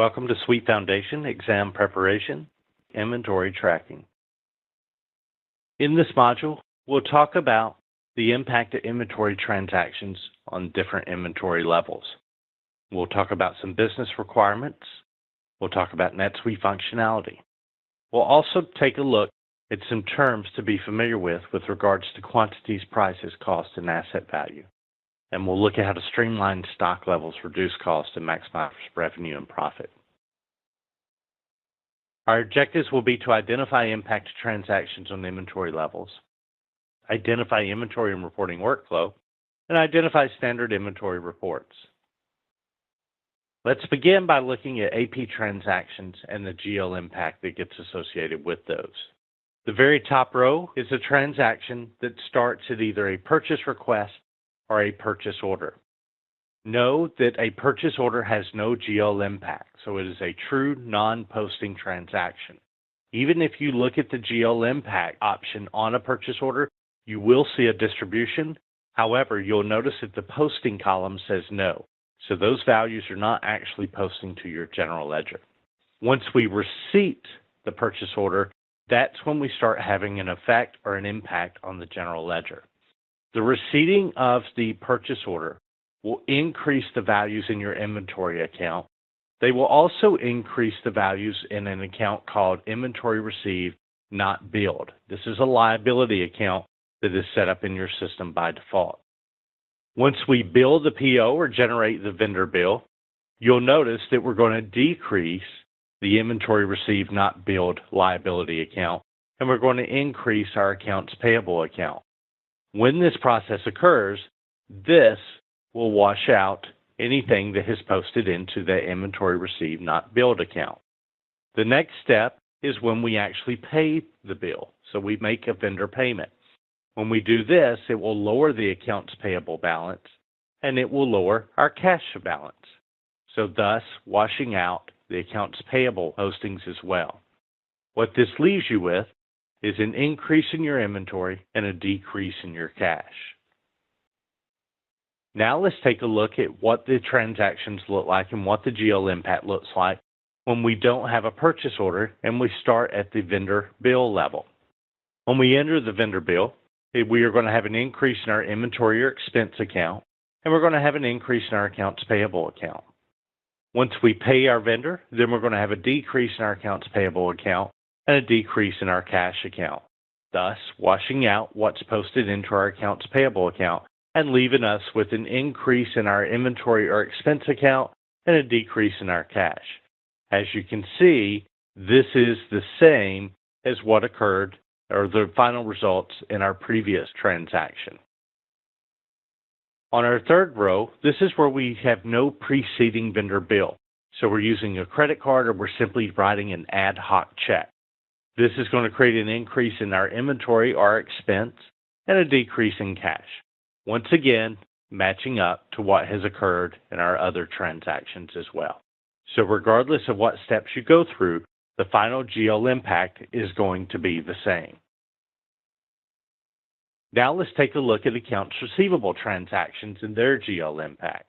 Welcome to SuiteFoundation Exam Preparation, Inventory Tracking. In this module, we'll talk about the impact of inventory transactions on different inventory levels. We'll talk about some business requirements. We'll talk about NetSuite functionality. We'll also take a look at some terms to be familiar with regards to quantities, prices, cost, and asset value. And we'll look at how to streamline stock levels, reduce cost, and maximize revenue and profit. Our objectives will be to identify impact of transactions on inventory levels, identify inventory and reporting workflow, and identify standard inventory reports. Let's begin by looking at AP transactions and the GL impact that gets associated with those. The very top row is a transaction that starts at either a purchase request or a purchase order. Know that a purchase order has no GL impact, so it is a true non-posting transaction. Even if you look at the GL impact option on a purchase order, you will see a distribution. However, you'll notice that the posting column says no. So those values are not actually posting to your general ledger. Once we receipt the purchase order, that's when we start having an effect or an impact on the general ledger. The receipting of the purchase order will increase the values in your inventory account. They will also increase the values in an account called inventory received, not billed. This is a liability account that is set up in your system by default. Once we bill the PO or generate the vendor bill, you'll notice that we're going to decrease the inventory received, not billed liability account, and we're going to increase our accounts payable account. When this process occurs, this will wash out anything that has posted into the inventory received, not billed account. The next step is when we actually pay the bill. So we make a vendor payment. When we do this, it will lower the accounts payable balance and it will lower our cash balance. So thus washing out the accounts payable postings as well. What this leaves you with is an increase in your inventory and a decrease in your cash. Now let's take a look at what the transactions look like and what the GL impact looks like when we don't have a purchase order and we start at the vendor bill level. When we enter the vendor bill, we are going to have an increase in our inventory or expense account, and we're going to have an increase in our accounts payable account. Once we pay our vendor, then we're going to have a decrease in our accounts payable account and a decrease in our cash account, thus washing out what's posted into our accounts payable account and leaving us with an increase in our inventory or expense account and a decrease in our cash. As you can see, this is the same as what occurred or the final results in our previous transaction. On our third row, this is where we have no preceding vendor bill. So we're using a credit card or we're simply writing an ad hoc check. This is going to create an increase in our inventory or expense and a decrease in cash. Once again, matching up to what has occurred in our other transactions as well. So regardless of what steps you go through, the final GL impact is going to be the same. Now let's take a look at accounts receivable transactions and their GL impact.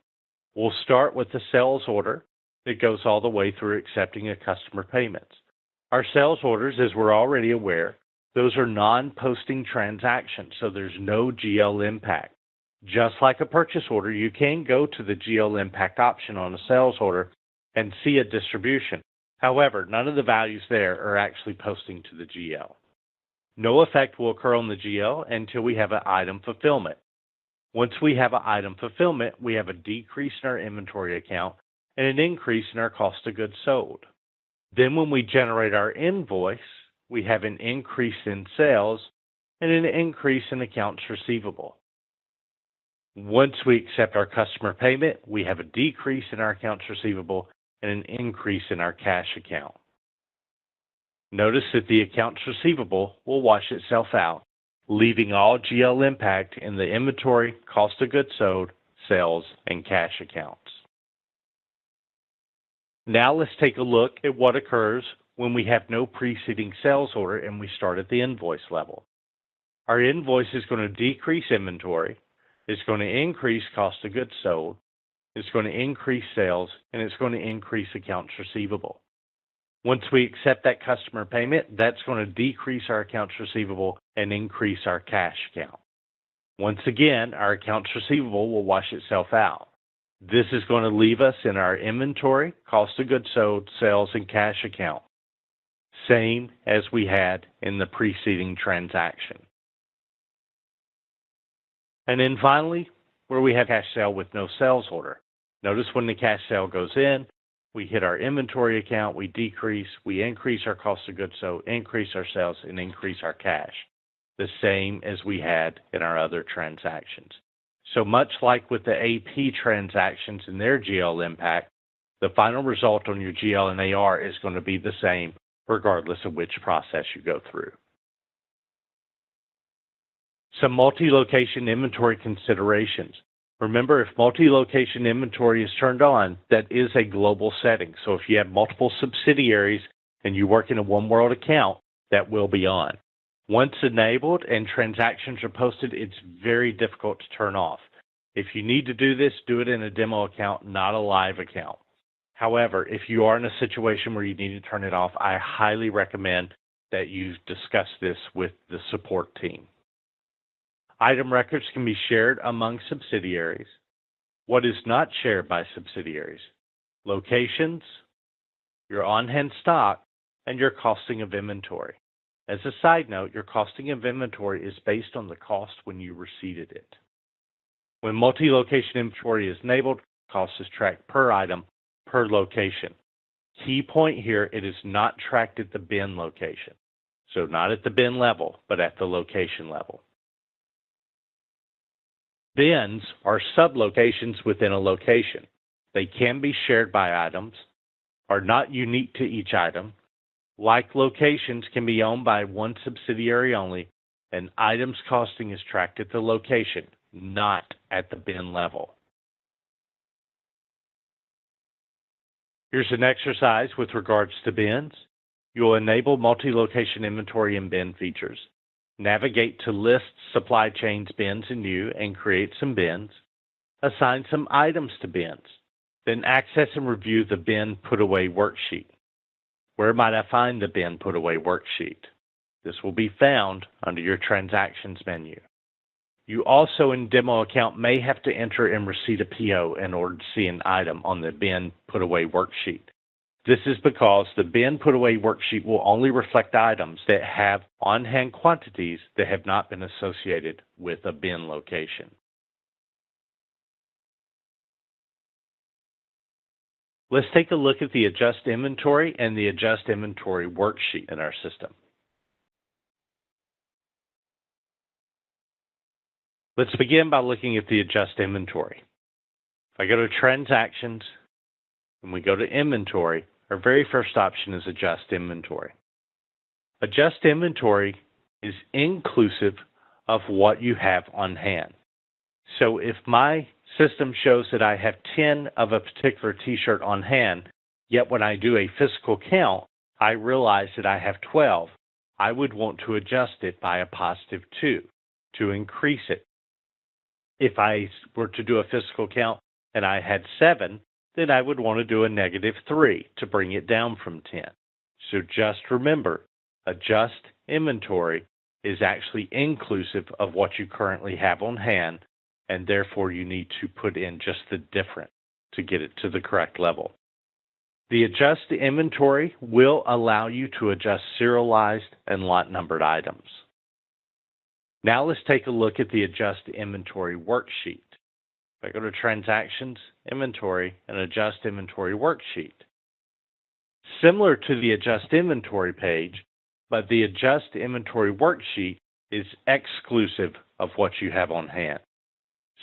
We'll start with the sales order that goes all the way through accepting a customer payments. Our sales orders, as we're already aware, those are non-posting transactions, so there's no GL impact. Just like a purchase order, you can go to the GL impact option on a sales order and see a distribution. However, none of the values there are actually posting to the GL. No effect will occur on the GL until we have an item fulfillment. Once we have an item fulfillment, we have a decrease in our inventory account and an increase in our cost of goods sold. Then when we generate our invoice, we have an increase in sales and an increase in accounts receivable. Once we accept our customer payment, we have a decrease in our accounts receivable and an increase in our cash account. Notice that the accounts receivable will wash itself out, leaving all GL impact in the inventory, cost of goods sold, sales, and cash accounts. Now let's take a look at what occurs when we have no preceding sales order and we start at the invoice level. Our invoice is going to decrease inventory, it's going to increase cost of goods sold, it's going to increase sales, and it's going to increase accounts receivable. Once we accept that customer payment, that's going to decrease our accounts receivable and increase our cash account. Once again, our accounts receivable will wash itself out. This is going to leave us in our inventory, cost of goods sold, sales, and cash account, same as we had in the preceding transaction. And then finally, where we have cash sale with no sales order. Notice when the cash sale goes in, we hit our inventory account, we decrease, we increase our cost of goods sold, increase our sales, and increase our cash, the same as we had in our other transactions. So much like with the AP transactions and their GL impact, the final result on your GL and AR is going to be the same regardless of which process you go through. Some multi-location inventory considerations. Remember, if multi-location inventory is turned on, that is a global setting. So if you have multiple subsidiaries and you work in a one world account, that will be on. Once enabled and transactions are posted, it's very difficult to turn off. If you need to do this, do it in a demo account, not a live account. However, if you are in a situation where you need to turn it off, I highly recommend that you discuss this with the support team. Item records can be shared among subsidiaries. What is not shared by subsidiaries? Locations, your on-hand stock, and your costing of inventory. As a side note, your costing of inventory is based on the cost when you receipted it. When multi-location inventory is enabled, cost is tracked per item, per location. Key point here, it is not tracked at the bin location. So not at the bin level, but at the location level. Bins are sub-locations within a location. They can be shared by items, are not unique to each item. Like locations can be owned by one subsidiary only, and items costing is tracked at the location, not at the bin level. Here's an exercise with regards to bins. You'll enable multi-location inventory and bin features. Navigate to List, Supply Chains, Bins, and New, and create some bins. Assign some items to bins. Then access and review the Bin Put Away worksheet. Where might I find the Bin Put Away worksheet? This will be found under your Transactions menu. You also, in demo account, may have to enter and receipt a PO in order to see an item on the Bin Put Away worksheet. This is because the Bin Put Away worksheet will only reflect items that have on-hand quantities that have not been associated with a bin location. Let's take a look at the Adjust Inventory and the Adjust Inventory worksheet in our system. Let's begin by looking at the Adjust Inventory. If I go to Transactions and we go to Inventory, our very first option is Adjust Inventory. Adjust Inventory is inclusive of what you have on hand. So if my system shows that I have 10 of a particular t-shirt on hand, yet when I do a physical count, I realize that I have 12, I would want to adjust it by a +2 to increase it. If I were to do a physical count and I had 7, then I would want to do a -3 to bring it down from 10. So just remember, Adjust Inventory is actually inclusive of what you currently have on hand, and therefore you need to put in just the difference to get it to the correct level. The Adjust Inventory will allow you to adjust serialized and lot numbered items. Now let's take a look at the Adjust Inventory worksheet. If I go to Transactions, Inventory, and Adjust Inventory worksheet. Similar to the Adjust Inventory page, but the Adjust Inventory worksheet is exclusive of what you have on hand.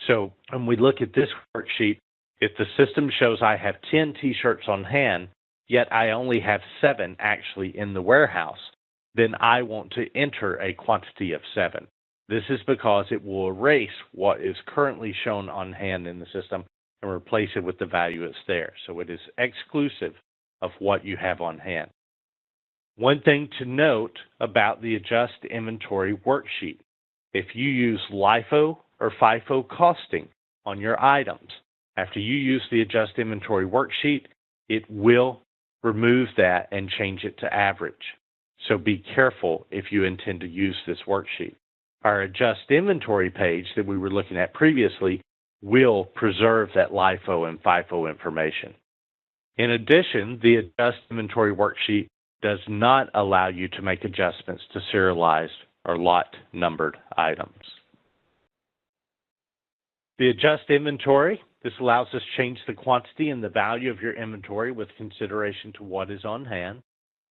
So when we look at this worksheet, if the system shows I have 10 t-shirts on hand, yet I only have 7 actually in the warehouse, then I want to enter a quantity of 7. This is because it will erase what is currently shown on hand in the system and replace it with the value that's there. So it is exclusive of what you have on hand. One thing to note about the Adjust Inventory worksheet, if you use LIFO or FIFO costing on your items, After you use the Adjust Inventory worksheet, it will remove that and change it to average. So be careful if you intend to use this worksheet. Our Adjust Inventory page that we were looking at previously will preserve that LIFO and FIFO information. In addition, the Adjust Inventory worksheet does not allow you to make adjustments to serialized or lot numbered items. The Adjust Inventory, this allows us to change the quantity and the value of your inventory with consideration to what is on hand.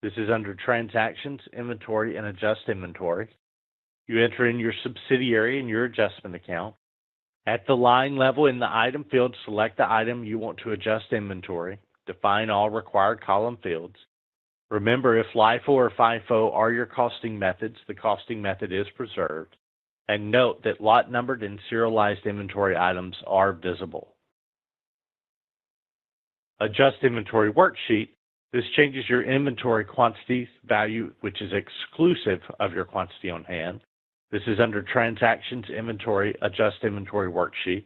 This is under Transactions, Inventory, and Adjust Inventory. You enter in your subsidiary and your adjustment account. At the line level in the item field, select the item you want to adjust inventory. Define all required column fields. Remember, if LIFO or FIFO are your costing methods, the costing method is preserved. And note that lot numbered and serialized inventory items are visible. Adjust Inventory worksheet. This changes your inventory quantity value, which is exclusive of your quantity on hand. This is under Transactions, Inventory, Adjust Inventory worksheet.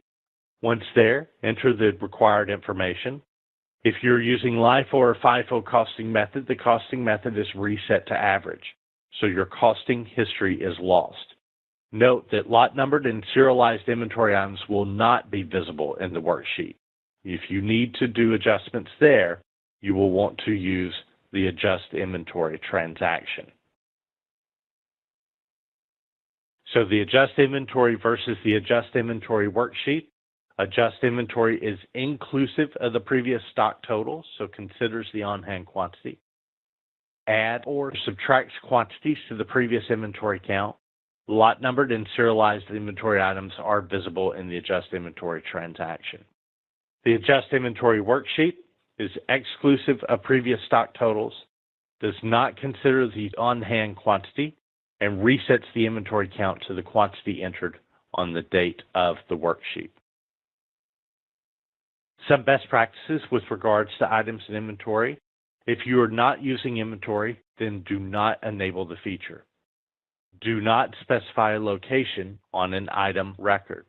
Once there, enter the required information. If you're using LIFO or FIFO costing method, the costing method is reset to average, so your costing history is lost. Note that lot numbered and serialized inventory items will not be visible in the worksheet. If you need to do adjustments there, you will want to use the Adjust Inventory transaction. So the Adjust Inventory versus the Adjust Inventory worksheet. Adjust Inventory is inclusive of the previous stock total, so considers the on-hand quantity. Add or subtracts quantities to the previous inventory count. Lot numbered and serialized inventory items are visible in the Adjust Inventory transaction. The Adjust Inventory worksheet is exclusive of previous stock totals, does not consider the on-hand quantity, and resets the inventory count to the quantity entered on the date of the worksheet. Some best practices with regards to items in inventory. If you are not using inventory, then do not enable the feature. Do not specify a location on an item record.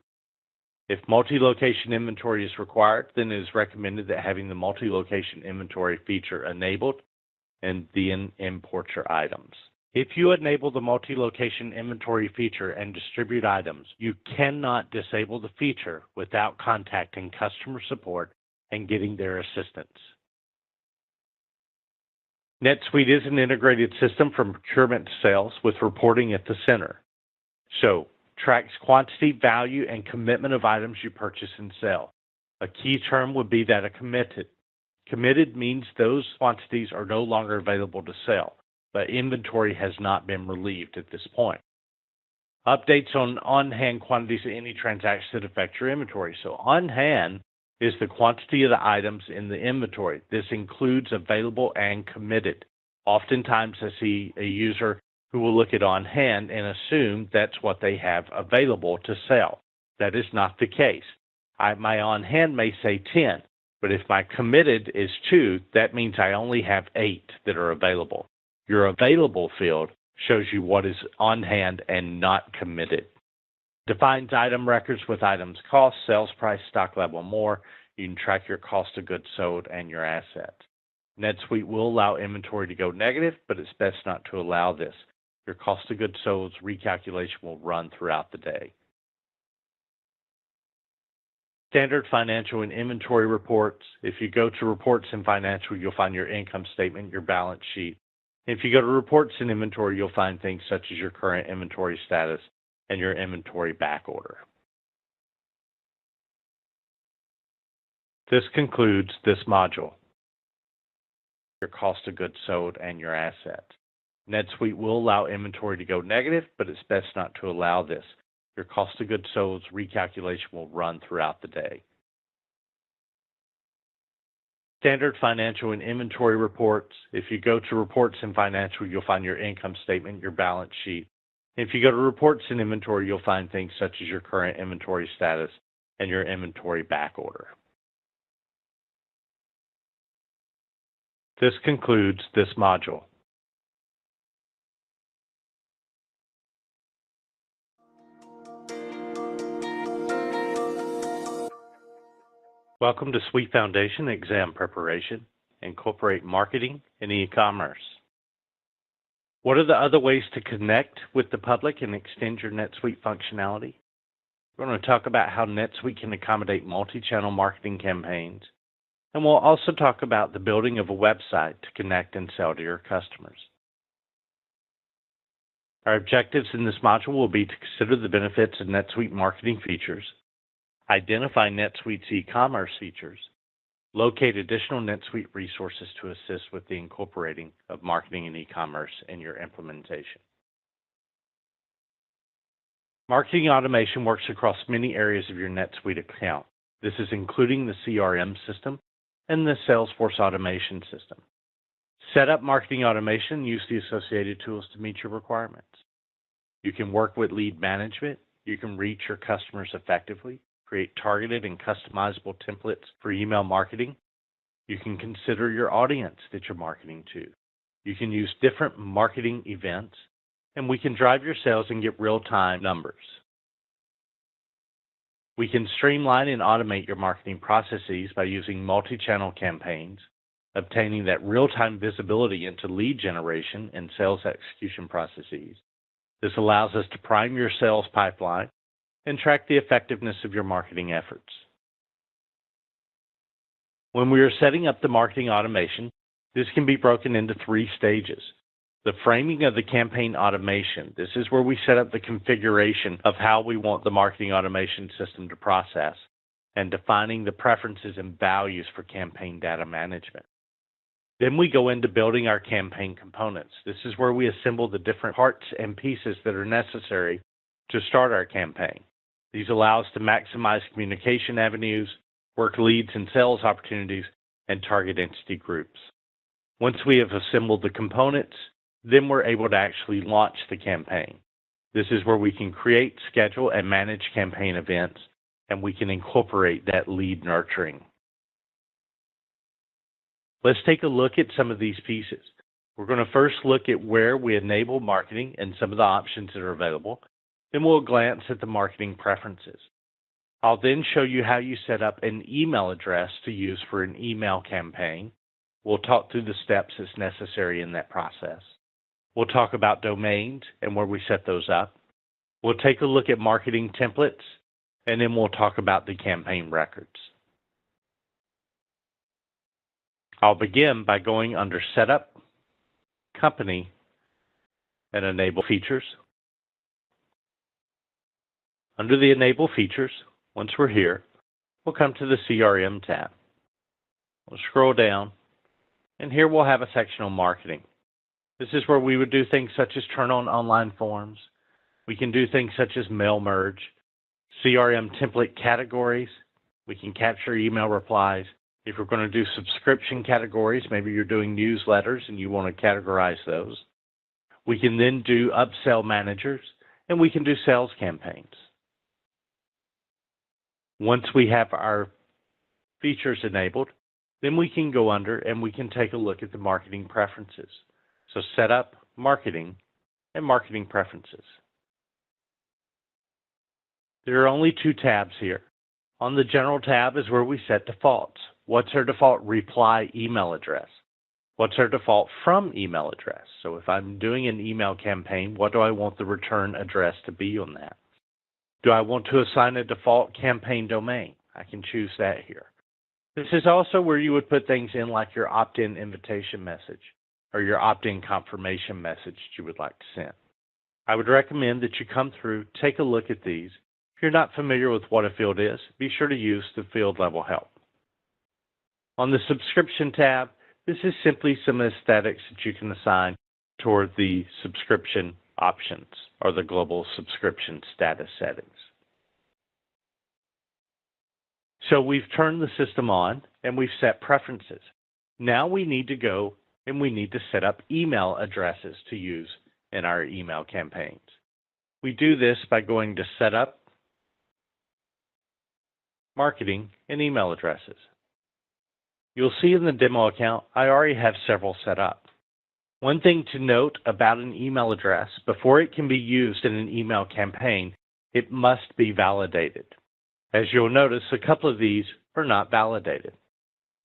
If multi-location inventory is required, then it is recommended that having the multi-location inventory feature enabled and then import your items. If you enable the multi-location inventory feature and distribute items, you cannot disable the feature without contacting customer support and getting their assistance. NetSuite is an integrated system from procurement to sales with reporting at the center. So, tracks quantity, value, and commitment of items you purchase and sell. A key term would be that of committed. Committed means those quantities are no longer available to sell, but inventory has not been relieved at this point. Updates on-hand quantities of any transactions that affect your inventory. So on-hand is the quantity of the items in the inventory. This includes available and committed. Oftentimes I see a user who will look at on-hand and assume that's what they have available to sell. That is not the case. My on-hand may say 10, but if my committed is 2, that means I only have 8 that are available. Your available field shows you what is on hand and not committed. Defines item records with items cost, sales price, stock level, and more. You can track your cost of goods sold and your assets. NetSuite will allow inventory to go negative, but it's best not to allow this. Your cost of goods sold recalculation will run throughout the day. Standard financial and inventory reports. If you go to reports in financial, you'll find your income statement, your balance sheet. If you go to reports in inventory, you'll find things such as your current inventory status and your inventory back order. This concludes this module. Your cost of goods sold and your assets. NetSuite will allow inventory to go negative, but it's best not to allow this. Your cost of goods sold recalculation will run throughout the day. Standard financial and inventory reports. If you go to reports in financial, you'll find your income statement, your balance sheet. If you go to reports in inventory, you'll find things such as your current inventory status and your inventory back order. This concludes this module. Welcome to SuiteFoundation Exam Preparation, Incorporate Marketing and E-Commerce. What are the other ways to connect with the public and extend your NetSuite functionality? We're going to talk about how NetSuite can accommodate multi-channel marketing campaigns, and we'll also talk about the building of a website to connect and sell to your customers. Our objectives in this module will be to consider the benefits of NetSuite marketing features, identify NetSuite's e-commerce features, locate additional NetSuite resources to assist with the incorporating of marketing and e-commerce in your implementation. Marketing automation works across many areas of your NetSuite account. This is including the CRM system and the Salesforce automation system. Set up marketing automation and use the associated tools to meet your requirements. You can work with lead management. You can reach your customers effectively, create targeted and customizable templates for email marketing. You can consider your audience that you're marketing to. You can use different marketing events, and we can drive your sales and get real-time numbers. We can streamline and automate your marketing processes by using multi-channel campaigns, obtaining that real-time visibility into lead generation and sales execution processes. This allows us to prime your sales pipeline and track the effectiveness of your marketing efforts. When we are setting up the marketing automation, this can be broken into 3 stages. The framing of the campaign automation. This is where we set up the configuration of how we want the marketing automation system to process and defining the preferences and values for campaign data management. Then we go into building our campaign components. This is where we assemble the different parts and pieces that are necessary to start our campaign. These allow us to maximize communication avenues, work leads and sales opportunities, and target entity groups. Once we have assembled the components, then we're able to actually launch the campaign. This is where we can create, schedule, and manage campaign events, and we can incorporate that lead nurturing. Let's take a look at some of these pieces. We're going to first look at where we enable marketing and some of the options that are available. Then we'll glance at the marketing preferences. I'll then show you how you set up an email address to use for an email campaign. We'll talk through the steps that's necessary in that process. We'll talk about domains and where we set those up. We'll take a look at marketing templates, and then we'll talk about the campaign records. I'll begin by going under Setup, Company, and Enable Features. Under the Enable Features, once we're here, we'll come to the CRM tab. We'll scroll down, and here we'll have a section on marketing. This is where we would do things such as turn on online forms. We can do things such as mail merge, CRM template categories. We can capture email replies. If we're going to do subscription categories, maybe you're doing newsletters and you want to categorize those. We can then do upsell managers, and we can do sales campaigns. Once we have our features enabled, then we can go under and we can take a look at the marketing preferences. So Setup, Marketing, and Marketing Preferences. There are only 2 tabs here. On the General tab is where we set defaults. What's our default reply email address? What's our default from email address? So if I'm doing an email campaign, what do I want the return address to be on that? Do I want to assign a default campaign domain? I can choose that here. This is also where you would put things in like your opt-in invitation message or your opt-in confirmation message that you would like to send. I would recommend that you come through, take a look at these. If you're not familiar with what a field is, be sure to use the field level help. On the Subscription tab, this is simply some aesthetics that you can assign toward the subscription options or the global subscription status settings. So we've turned the system on and we've set preferences. Now we need to go and we need to set up email addresses to use in our email campaigns. We do this by going to Setup, Marketing, and Email Addresses. You'll see in the demo account, I already have several set up. One thing to note about an email address, before it can be used in an email campaign, it must be validated. As you'll notice, a couple of these are not validated.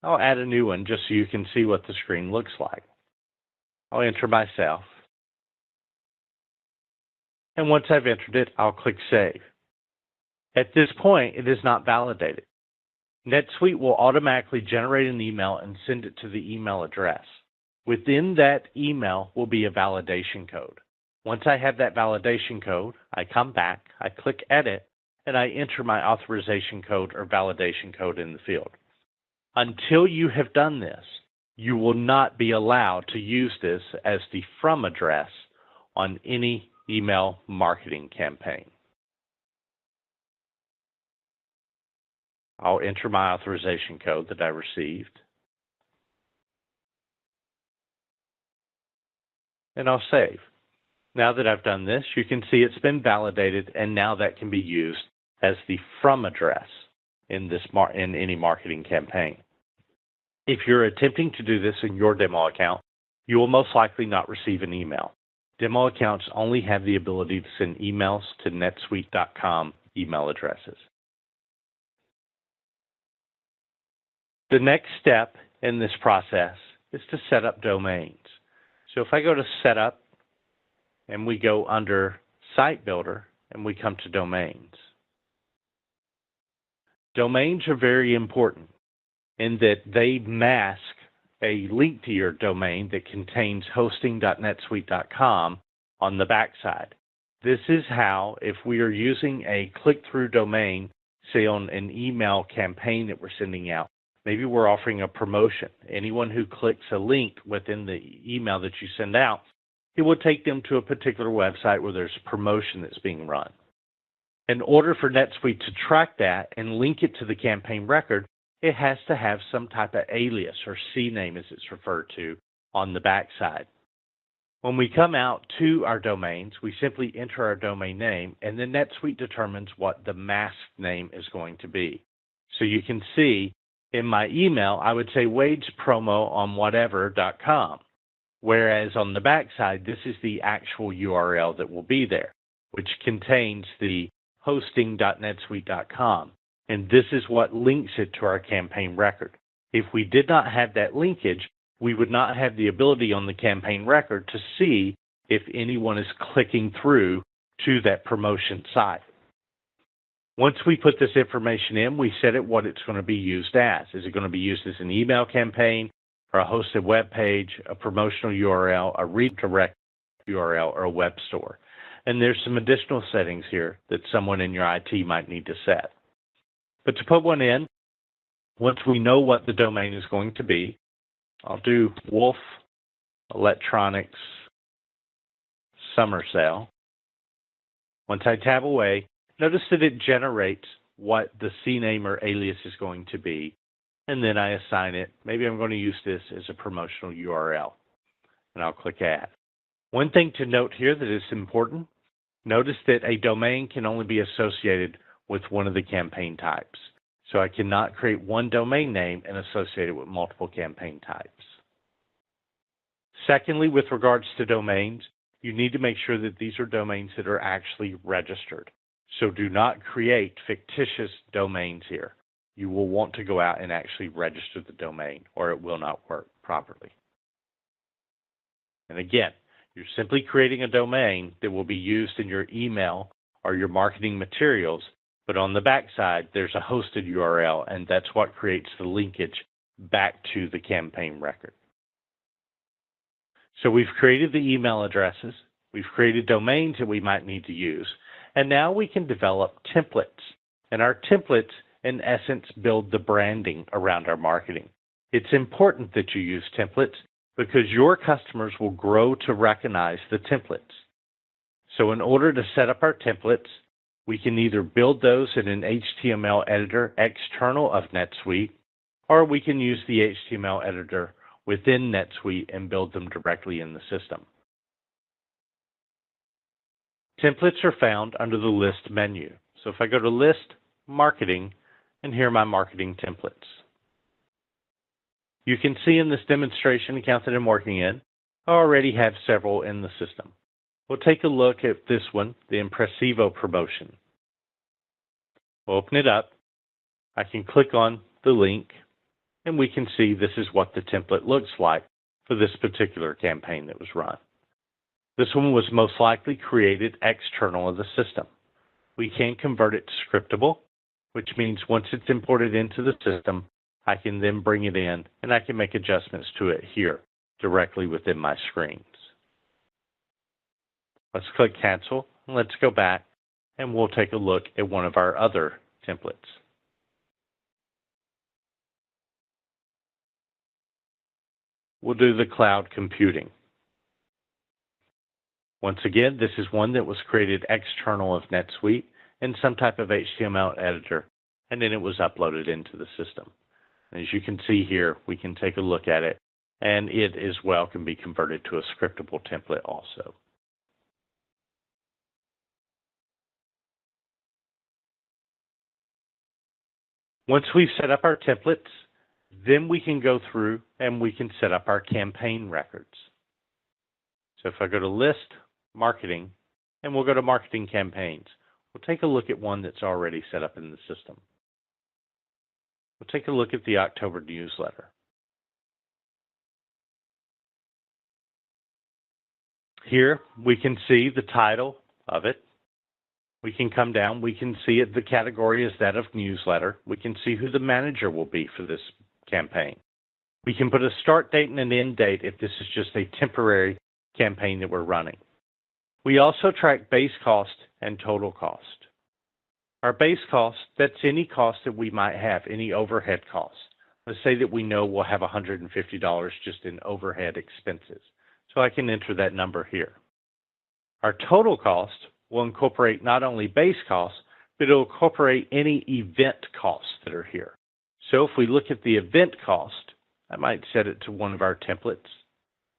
I'll add a new one just so you can see what the screen looks like. I'll enter myself. And once I've entered it, I'll click Save. At this point, it is not validated. NetSuite will automatically generate an email and send it to the email address. Within that email will be a validation code. Once I have that validation code, I come back, I click Edit, and I enter my authorization code or validation code in the field. Until you have done this, you will not be allowed to use this as the from address on any email marketing campaign. I'll enter my authorization code that I received, and I'll save. Now that I've done this, you can see it's been validated, and now that can be used as the from address in any marketing campaign. If you're attempting to do this in your demo account, you will most likely not receive an email. Demo accounts only have the ability to send emails to netsuite.com email addresses. The next step in this process is to set up domains. So if I go to Setup and we go under Site Builder and we come to Domains. Domains are very important in that they mask a link to your domain that contains hosting.netsuite.com on the backside. This is how, if we are using a click-through domain, say on an email campaign that we're sending out, maybe we're offering a promotion. Anyone who clicks a link within the email that you send out, it will take them to a particular website where there's a promotion that's being run. In order for NetSuite to track that and link it to the campaign record, it has to have some type of alias or CNAME as it's referred to on the backside. When we come out to our domains, we simply enter our domain name, and then NetSuite determines what the masked name is going to be. So you can see in my email, I would say wagespromo on whatever.com, whereas on the backside, this is the actual URL that will be there, which contains the hosting.netsuite.com. And this is what links it to our campaign record. If we did not have that linkage, we would not have the ability on the campaign record to see if anyone is clicking through to that promotion site. Once we put this information in, we set it what it's going to be used as. Is it going to be used as an email campaign, or a hosted web page, a promotional URL, a redirect URL, or a web store? And there's some additional settings here that someone in your IT might need to set. But to put one in, once we know what the domain is going to be, I'll do Wolf Electronics Summer Sale. Once I tab away, notice that it generates what the CNAME or alias is going to be, and then I assign it. Maybe I'm going to use this as a promotional URL, and I'll click Add. One thing to note here that is important, notice that a domain can only be associated with one of the campaign types. So I cannot create one domain name and associate it with multiple campaign types. Secondly, with regards to domains, you need to make sure that these are domains that are actually registered. So do not create fictitious domains here. You will want to go out and actually register the domain, or it will not work properly. And again, you're simply creating a domain that will be used in your email or your marketing materials, but on the backside, there's a hosted URL, and that's what creates the linkage back to the campaign record. So we've created the email addresses, we've created domains that we might need to use, and now we can develop templates. And our templates, in essence, build the branding around our marketing. It's important that you use templates because your customers will grow to recognize the templates. So in order to set up our templates, we can either build those in an HTML editor external of NetSuite, or we can use the HTML editor within NetSuite and build them directly in the system. Templates are found under the List menu. So if I go to List, Marketing, and here are my marketing templates. You can see in this demonstration account that I'm working in, I already have several in the system. We'll take a look at this one, the Impressivo promotion. We'll open it up, I can click on the link, and we can see this is what the template looks like for this particular campaign that was run. This one was most likely created external of the system. We can convert it to scriptable, which means once it's imported into the system, I can then bring it in and I can make adjustments to it here directly within my screens. Let's click Cancel, and let's go back, and we'll take a look at one of our other templates. We'll do the cloud computing. Once again, this is one that was created external of NetSuite in some type of HTML editor, and then it was uploaded into the system. As you can see here, we can take a look at it, and it as well can be converted to a scriptable template also. Once we've set up our templates, then we can go through and we can set up our campaign records. So if I go to List, Marketing, and we'll go to Marketing Campaigns, we'll take a look at one that's already set up in the system. We'll take a look at the October newsletter. Here we can see the title of it. We can come down, we can see it, the category is that of newsletter. We can see who the manager will be for this campaign. We can put a start date and an end date if this is just a temporary campaign that we're running. We also track base cost and total cost. Our base cost, that's any cost that we might have, any overhead costs. Let's say that we know we'll have $150 just in overhead expenses. So I can enter that number here. Our total cost will incorporate not only base costs, but it'll incorporate any event costs that are here. So if we look at the event cost, I might set it to one of our templates.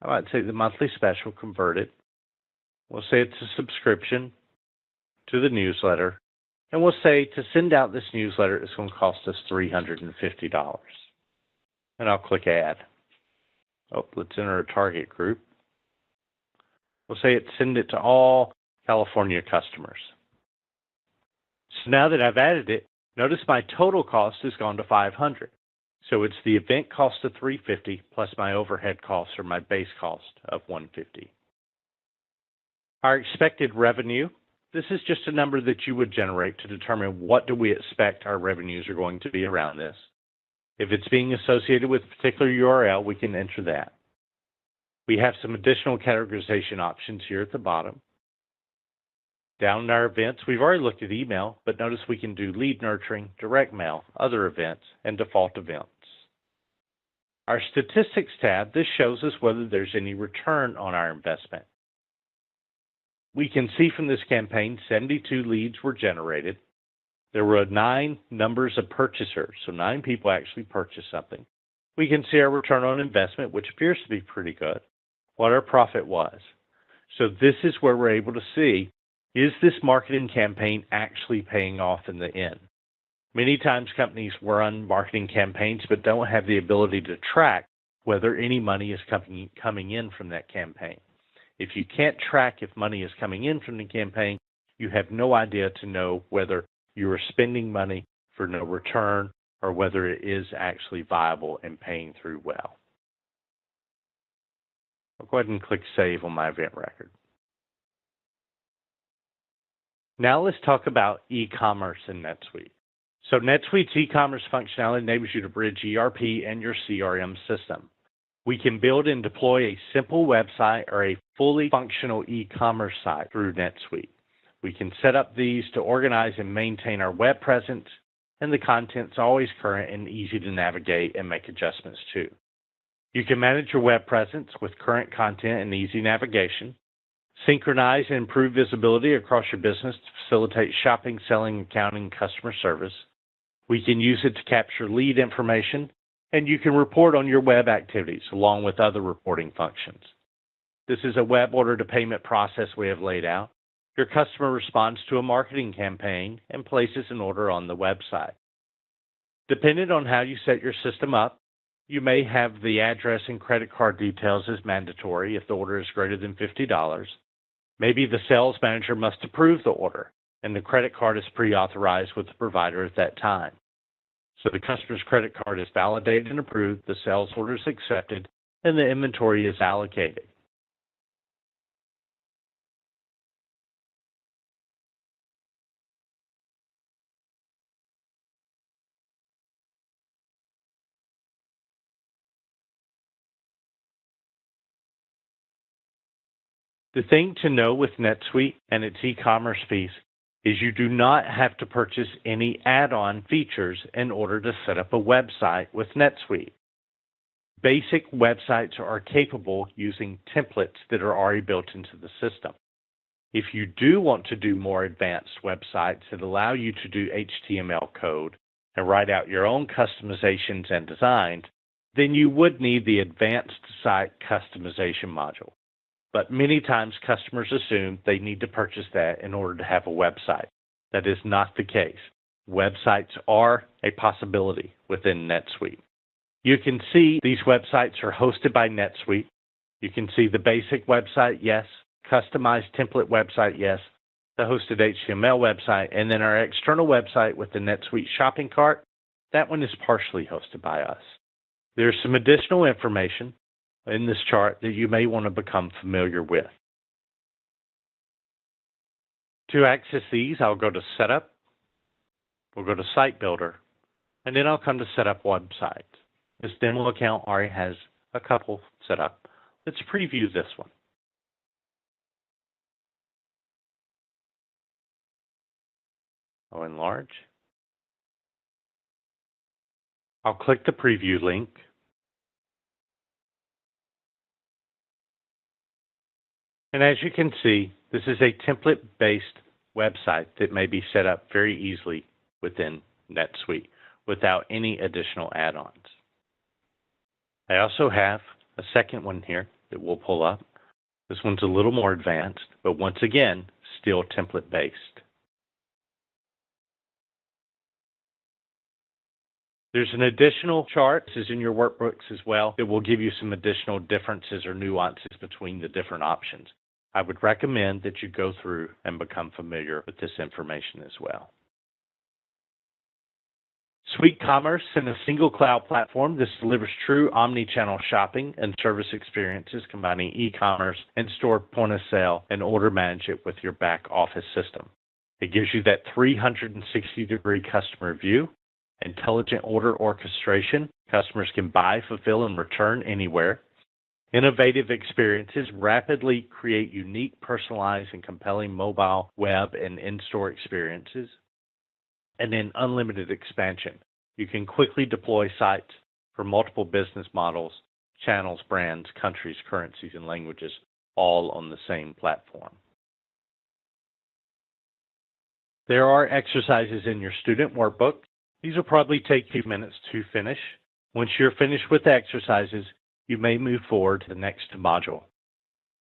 I might say the monthly special, convert it. We'll say it's a subscription to the newsletter. And we'll say to send out this newsletter, it's going to cost us $350. And I'll click Add. Oh, let's enter a target group. We'll say send it to all California customers. So now that I've added it, notice my total cost has gone to $500. So it's the event cost of $350 plus my overhead costs or my base cost of $150. Our expected revenue, this is just a number that you would generate to determine what do we expect our revenues are going to be around this. If it's being associated with a particular URL, we can enter that. We have some additional categorization options here at the bottom. Down in our events, we've already looked at email, but notice we can do lead nurturing, direct mail, other events, and default events. Our statistics tab, this shows us whether there's any return on our investment. We can see from this campaign 72 leads were generated. There were 9 numbers of purchasers, so 9 people actually purchased something. We can see our return on investment, which appears to be pretty good, what our profit was. So this is where we're able to see, is this marketing campaign actually paying off in the end? Many times companies run marketing campaigns but don't have the ability to track whether any money is coming in from that campaign. If you can't track if money is coming in from the campaign, you have no idea to know whether you are spending money for no return or whether it is actually viable and paying through well. I'll go ahead and click Save on my event record. Now let's talk about e-commerce in NetSuite. So NetSuite's e-commerce functionality enables you to bridge ERP and your CRM system. We can build and deploy a simple website or a fully functional e-commerce site through NetSuite. We can set up these to organize and maintain our web presence, and the content's always current and easy to navigate and make adjustments to. You can manage your web presence with current content and easy navigation, synchronize and improve visibility across your business to facilitate shopping, selling, accounting, and customer service. We can use it to capture lead information, and you can report on your web activities along with other reporting functions. This is a web order to payment process we have laid out. Your customer responds to a marketing campaign and places an order on the website. Depending on how you set your system up, you may have the address and credit card details as mandatory if the order is greater than $50. Maybe the sales manager must approve the order, and the credit card is pre-authorized with the provider at that time. So the customer's credit card is validated and approved, the sales order is accepted, and the inventory is allocated. The thing to know with NetSuite and its e-commerce piece is you do not have to purchase any add-on features in order to set up a website with NetSuite. Basic websites are capable using templates that are already built into the system. If you do want to do more advanced websites that allow you to do HTML code and write out your own customizations and designs, then you would need the Advanced Site Customization module. But many times customers assume they need to purchase that in order to have a website. That is not the case. Websites are a possibility within NetSuite. You can see these websites are hosted by NetSuite. You can see the basic website, yes. Customized template website, yes. The hosted HTML website, and then our external website with the NetSuite shopping cart, that one is partially hosted by us. There's some additional information in this chart that you may want to become familiar with. To access these, I'll go to Setup, we'll go to Site Builder, and then I'll come to Set Up Website. This demo account already has a couple set up. Let's preview this one. I'll enlarge. I'll click the preview link. And as you can see, this is a template-based website that may be set up very easily within NetSuite without any additional add-ons. I also have a second one here that we'll pull up. This one's a little more advanced, but once again, still template-based. There's an additional chart, this is in your workbooks as well, that will give you some additional differences or nuances between the different options. I would recommend that you go through and become familiar with this information as well. Suite Commerce in a single cloud platform. This delivers true omni-channel shopping and service experiences combining e-commerce, in-store point of sale, and order management with your back office system. It gives you that 360-degree customer view, intelligent order orchestration. Customers can buy, fulfill, and return anywhere. Innovative experiences rapidly create unique, personalized, and compelling mobile, web, and in-store experiences. And then unlimited expansion. You can quickly deploy sites for multiple business models, channels, brands, countries, currencies, and languages, all on the same platform. There are exercises in your student workbook. These will probably take a few minutes to finish. Once you're finished with the exercises, you may move forward to the next module.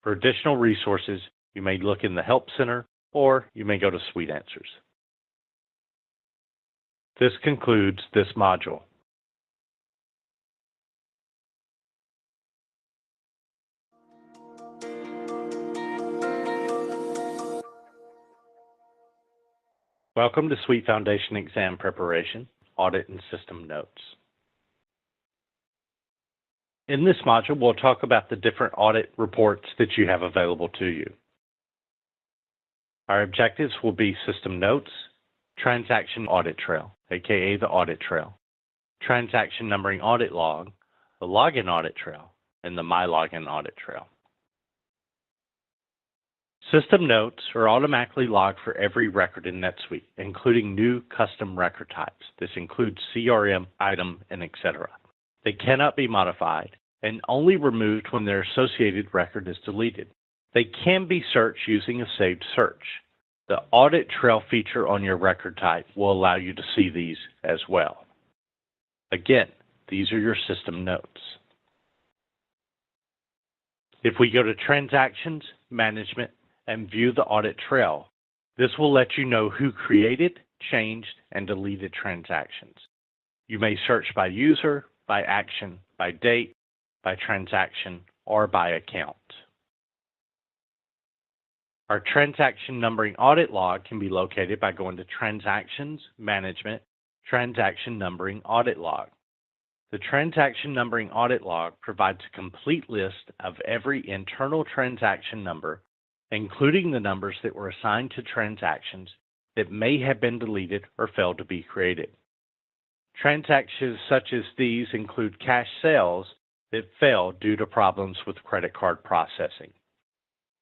For additional resources, you may look in the Help Center or you may go to Suite Answers. This concludes this module. Welcome to SuiteFoundation Exam Preparation, Audit and System Notes. In this module, we'll talk about the different audit reports that you have available to you. Our objectives will be System Notes, Transaction Audit Trail, aka the Audit Trail, Transaction Numbering Audit Log, the Login Audit Trail, and the My Login Audit Trail. System notes are automatically logged for every record in NetSuite, including new custom record types. This includes CRM, item, and etc. They cannot be modified and only removed when their associated record is deleted. They can be searched using a saved search. The Audit Trail feature on your record type will allow you to see these as well. Again, these are your system notes. If we go to Transactions, Management, and view the Audit Trail, this will let you know who created, changed, and deleted transactions. You may search by user, by action, by date, by transaction, or by account. Our transaction numbering audit log can be located by going to Transactions, Management, Transaction Numbering Audit Log. The Transaction Numbering Audit Log provides a complete list of every internal transaction number, including the numbers that were assigned to transactions that may have been deleted or failed to be created. Transactions such as these include cash sales that failed due to problems with credit card processing.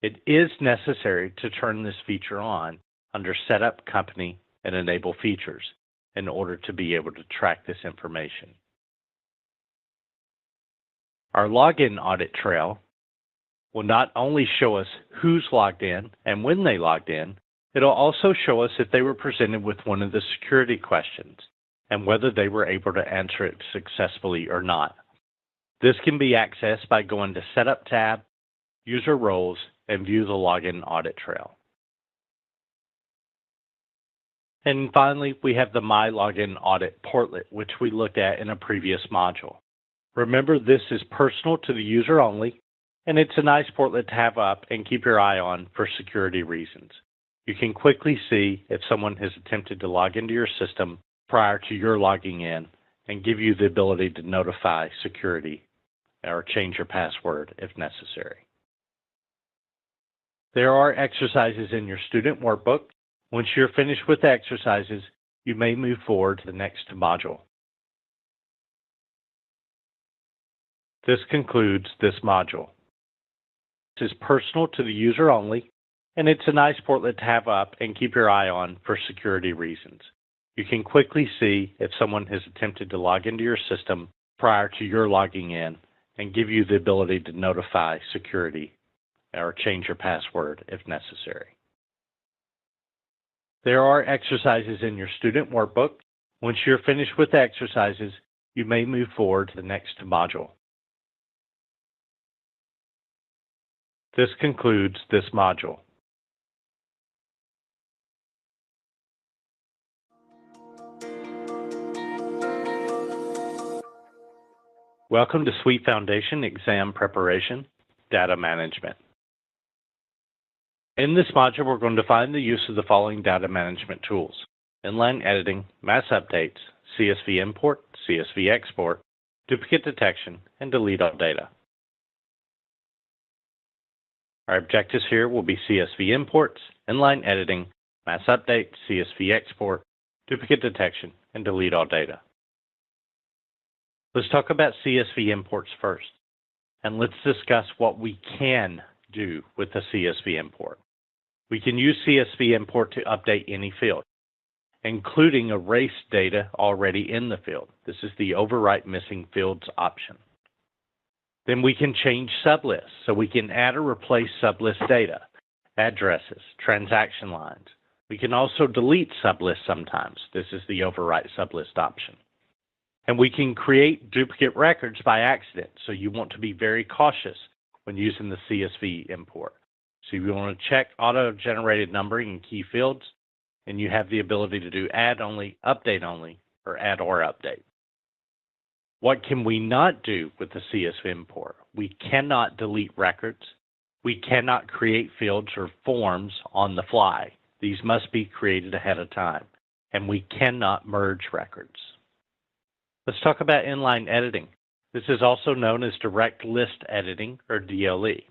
It is necessary to turn this feature on under Setup Company and Enable Features in order to be able to track this information. Our login audit trail will not only show us who's logged in and when they logged in, it'll also show us if they were presented with one of the security questions and whether they were able to answer it successfully or not. This can be accessed by going to Setup tab, User Roles, and view the login audit trail. And finally, we have the My Login Audit portlet, which we looked at in a previous module. Remember, this is personal to the user only, and it's a nice portlet to have up and keep your eye on for security reasons. You can quickly see if someone has attempted to log into your system prior to your logging in and give you the ability to notify security or change your password if necessary. There are exercises in your student workbook. Once you're finished with the exercises, you may move forward to the next module. This concludes this module. This is personal to the user only, and it's a nice portlet to have up and keep your eye on for security reasons. You can quickly see if someone has attempted to log into your system prior to your logging in and give you the ability to notify security or change your password if necessary. There are exercises in your student workbook. Once you're finished with the exercises, you may move forward to the next module. This concludes this module. Welcome to SuiteFoundation Exam Preparation, Data Management. In this module, we're going to define the use of the following data management tools: inline editing, mass updates, CSV import, CSV export, duplicate detection, and delete all data. Our objectives here will be CSV imports, inline editing, mass update, CSV export, duplicate detection, and delete all data. Let's talk about CSV imports first, and let's discuss what we can do with the CSV import. We can use CSV import to update any field, including erase data already in the field. This is the Overwrite Missing Fields option. Then we can change sublists, so we can add or replace sublist data, addresses, transaction lines. We can also delete sublists sometimes. This is the Overwrite Sublist option. And we can create duplicate records by accident, so you want to be very cautious when using the CSV import. So you want to check auto-generated numbering in key fields, and you have the ability to do add only, update only, or add or update. What can we not do with the CSV import? We cannot delete records. We cannot create fields or forms on the fly. These must be created ahead of time, and we cannot merge records. Let's talk about inline editing. This is also known as direct list editing, or DLE.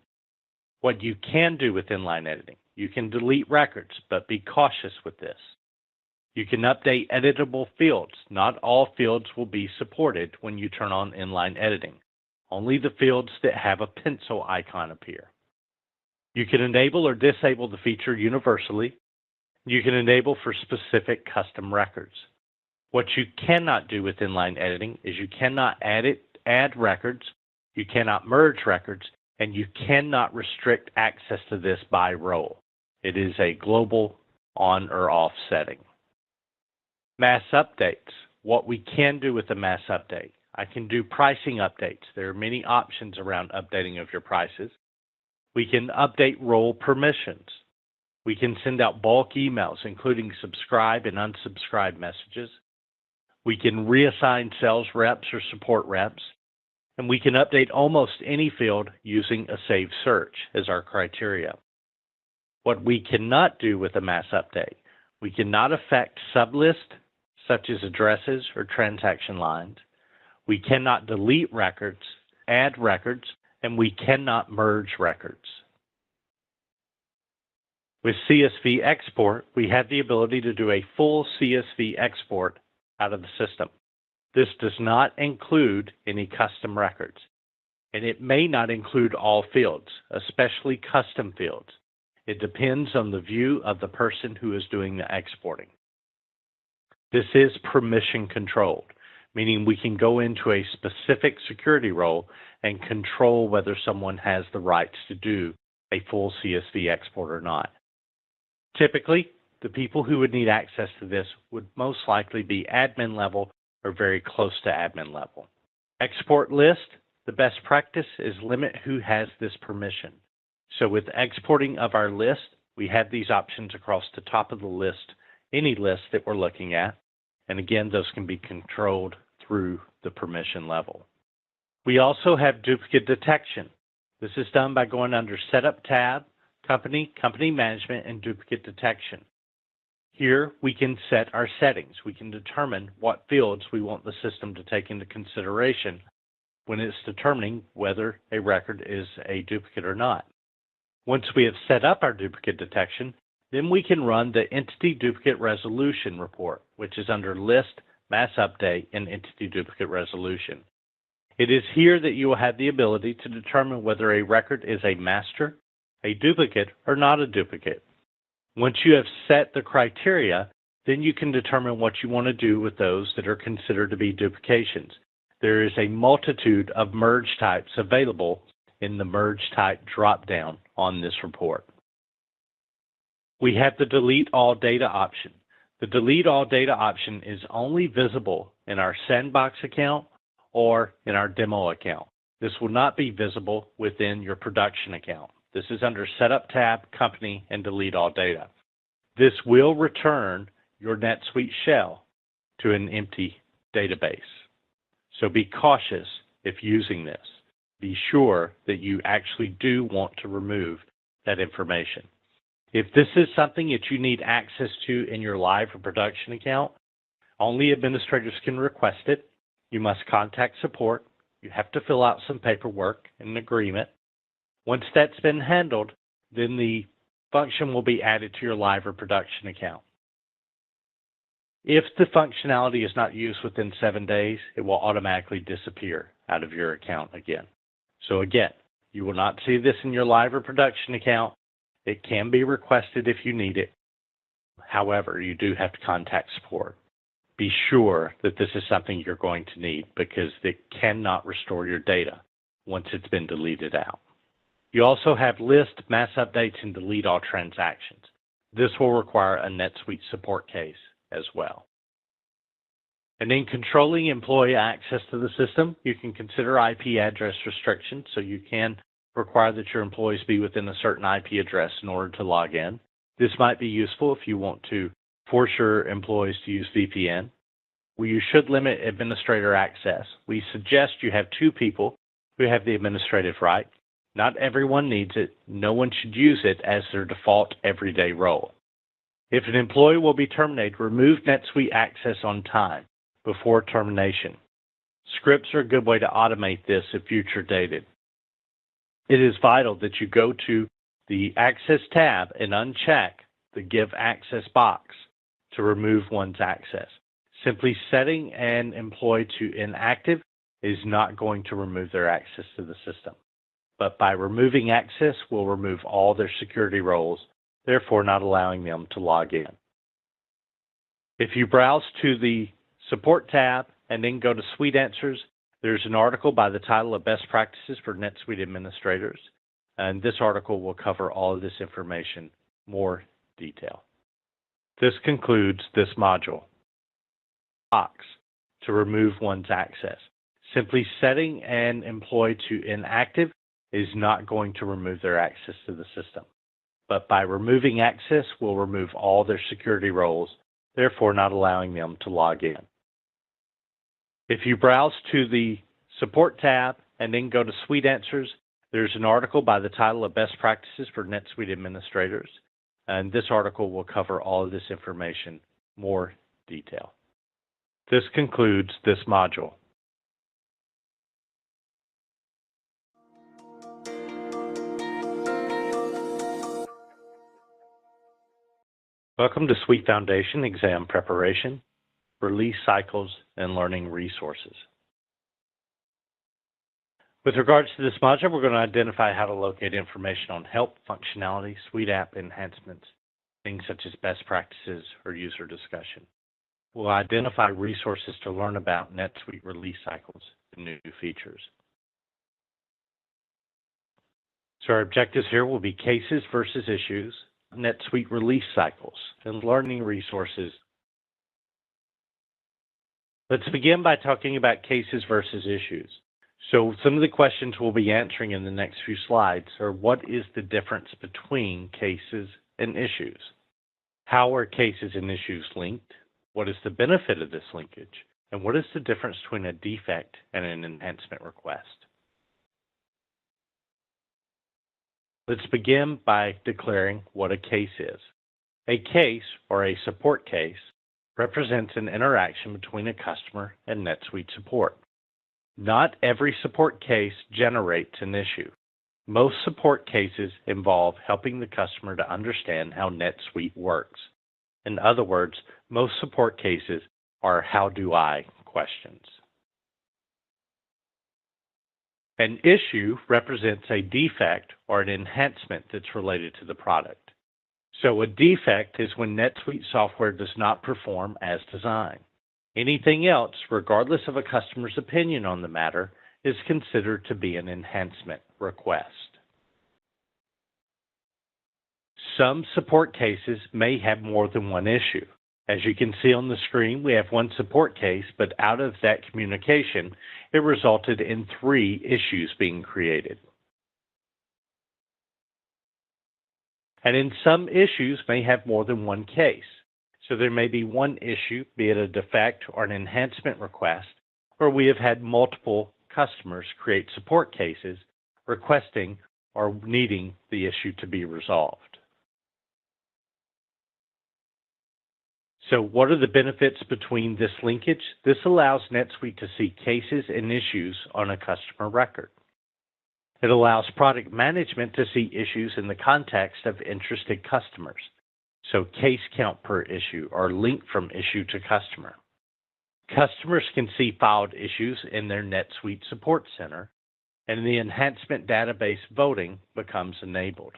What you can do with inline editing: you can delete records, but be cautious with this. You can update editable fields. Not all fields will be supported when you turn on inline editing. Only the fields that have a pencil icon appear. You can enable or disable the feature universally. You can enable for specific custom records. What you cannot do with inline editing is you cannot add records, you cannot merge records, and you cannot restrict access to this by role. It is a global on or off setting. Mass updates. What we can do with a mass update: I can do pricing updates. There are many options around updating of your prices. We can update role permissions. We can send out bulk emails, including subscribe and unsubscribe messages. We can reassign sales reps or support reps. And we can update almost any field using a saved search as our criteria. What we cannot do with a mass update: we cannot affect sublist, such as addresses or transaction lines. We cannot delete records, add records, and we cannot merge records. With CSV export, we have the ability to do a full CSV export out of the system. This does not include any custom records, and it may not include all fields, especially custom fields. It depends on the view of the person who is doing the exporting. This is permission controlled, meaning we can go into a specific security role and control whether someone has the rights to do a full CSV export or not. Typically, the people who would need access to this would most likely be admin level or very close to admin level. Export list, the best practice is limit who has this permission. So with exporting of our list, we have these options across the top of the list, any list that we're looking at. And again, those can be controlled through the permission level. We also have duplicate detection. This is done by going under Setup tab, Company, Company Management, and Duplicate Detection. Here we can set our settings. We can determine what fields we want the system to take into consideration when it's determining whether a record is a duplicate or not. Once we have set up our duplicate detection, then we can run the Entity Duplicate Resolution report, which is under List, Mass Update, and Entity Duplicate Resolution. It is here that you will have the ability to determine whether a record is a master, a duplicate, or not a duplicate. Once you have set the criteria, then you can determine what you want to do with those that are considered to be duplications. There is a multitude of merge types available in the merge type dropdown on this report. We have the delete all data option. The delete all data option is only visible in our sandbox account or in our demo account. This will not be visible within your production account. This is under Setup tab, Company, and Delete All Data. This will return your NetSuite shell to an empty database. So be cautious if using this. Be sure that you actually do want to remove that information. If this is something that you need access to in your live or production account, only administrators can request it. You must contact support. You have to fill out some paperwork and an agreement. Once that's been handled, then the function will be added to your live or production account. If the functionality is not used within 7 days, it will automatically disappear out of your account again. So again, you will not see this in your live or production account. It can be requested if you need it. However, you do have to contact support. Be sure that this is something you're going to need because it cannot restore your data once it's been deleted out. You also have list, mass updates, and delete all transactions. This will require a NetSuite support case as well. And in controlling employee access to the system, you can consider IP address restrictions, so you can require that your employees be within a certain IP address in order to log in. This might be useful if you want to force your employees to use VPN. Well, you should limit administrator access. We suggest you have 2 people who have the administrative right. Not everyone needs it. No one should use it as their default everyday role. If an employee will be terminated, remove NetSuite access on time before termination. Scripts are a good way to automate this if future dated. It is vital that you go to the Access tab and uncheck the Give Access box to remove one's access. Simply setting an employee to inactive is not going to remove their access to the system. But by removing access, we'll remove all their security roles, therefore not allowing them to log in. If you browse to the Support tab and then go to Suite Answers, there's an article by the title of Best Practices for NetSuite Administrators, and this article will cover all of this information in more detail. This concludes this module. Box to remove one's access. Simply setting an employee to inactive is not going to remove their access to the system. But by removing access, we'll remove all their security roles, therefore not allowing them to log in. If you browse to the Support tab and then go to Suite Answers, there's an article by the title of Best Practices for NetSuite Administrators, and this article will cover all of this information in more detail. This concludes this module. Welcome to SuiteFoundation Exam Preparation, Release Cycles, and Learning Resources. With regards to this module, we're going to identify how to locate information on help, functionality, Suite app enhancements, things such as best practices or user discussion. We'll identify resources to learn about NetSuite release cycles and new features. So our objectives here will be cases versus issues, NetSuite release cycles, and learning resources. Let's begin by talking about cases versus issues. So some of the questions we'll be answering in the next few slides are: what is the difference between cases and issues? How are cases and issues linked? What is the benefit of this linkage? And what is the difference between a defect and an enhancement request? Let's begin by declaring what a case is. A case, or a support case, represents an interaction between a customer and NetSuite support. Not every support case generates an issue. Most support cases involve helping the customer to understand how NetSuite works. In other words, most support cases are "how do I" questions. An issue represents a defect or an enhancement that's related to the product. So a defect is when NetSuite software does not perform as designed. Anything else, regardless of a customer's opinion on the matter, is considered to be an enhancement request. Some support cases may have more than one issue. As you can see on the screen, we have one support case, but out of that communication, it resulted in 3 issues being created. And in some issues may have more than one case. So there may be one issue, be it a defect or an enhancement request, or we have had multiple customers create support cases requesting or needing the issue to be resolved. So what are the benefits between this linkage? This allows NetSuite to see cases and issues on a customer record. It allows product management to see issues in the context of interested customers. So case count per issue or link from issue to customer. Customers can see filed issues in their NetSuite Support Center, and the enhancement database voting becomes enabled.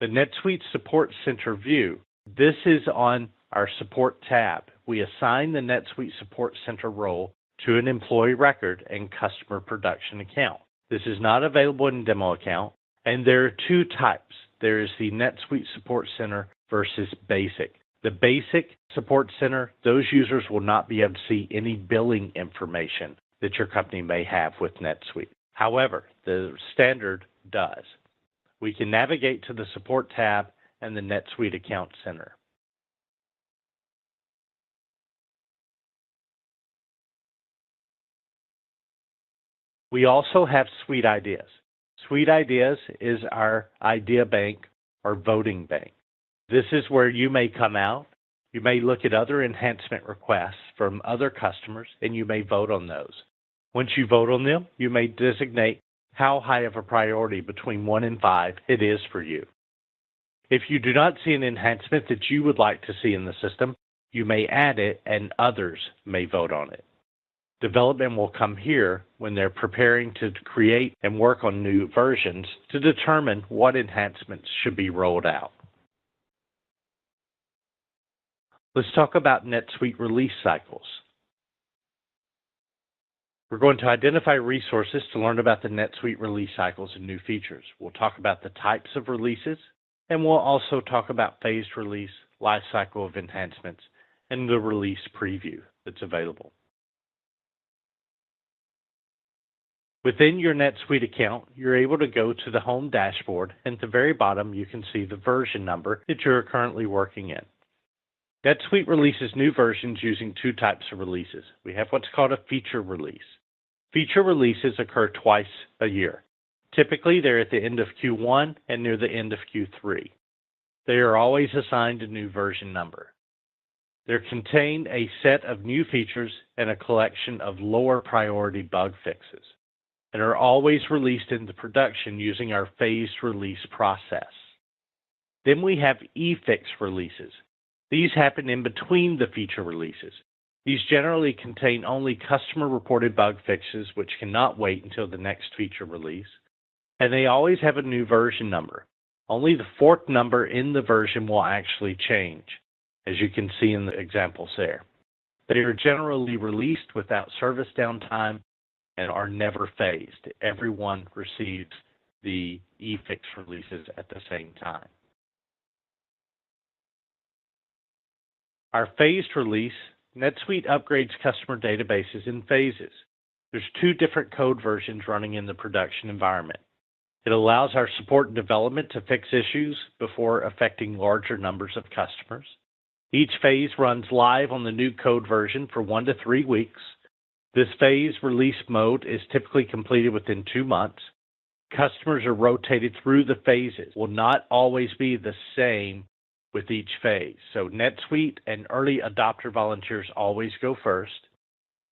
The NetSuite Support Center view, this is on our Support tab. We assign the NetSuite Support Center role to an employee record and customer production account. This is not available in demo account, and there are 2 types. There is the NetSuite Support Center versus Basic. The Basic Support Center, those users will not be able to see any billing information that your company may have with NetSuite. However, the Standard does. We can navigate to the Support tab and the NetSuite Account Center. We also have Suite Ideas. Suite Ideas is our idea bank or voting bank. This is where you may come out, you may look at other enhancement requests from other customers, and you may vote on those. Once you vote on them, you may designate how high of a priority between 1 and 5 it is for you. If you do not see an enhancement that you would like to see in the system, you may add it and others may vote on it. Development will come here when they're preparing to create and work on new versions to determine what enhancements should be rolled out. Let's talk about NetSuite release cycles. We're going to identify resources to learn about the NetSuite release cycles and new features. We'll talk about the types of releases, and we'll also talk about phased release, life cycle of enhancements, and the release preview that's available. Within your NetSuite account, you're able to go to the Home dashboard, and at the very bottom, you can see the version number that you're currently working in. NetSuite releases new versions using 2 types of releases. We have what's called a feature release. Feature releases occur twice a year. Typically, they're at the end of Q1 and near the end of Q3. They are always assigned a new version number. They contain a set of new features and a collection of lower priority bug fixes, and are always released into production using our phased release process. Then we have e-fix releases. These happen in between the feature releases. These generally contain only customer-reported bug fixes which cannot wait until the next feature release, and they always have a new version number. Only the fourth number in the version will actually change, as you can see in the examples there. They are generally released without service downtime and are never phased. Everyone receives the e-fix releases at the same time. Our phased release, NetSuite upgrades customer databases in phases. There's 2 different code versions running in the production environment. It allows our support and development to fix issues before affecting larger numbers of customers. Each phase runs live on the new code version for 1 to 3 weeks. This phase release mode is typically completed within 2 months. Customers are rotated through the phases, will not always be the same with each phase. So NetSuite and early adopter volunteers always go first,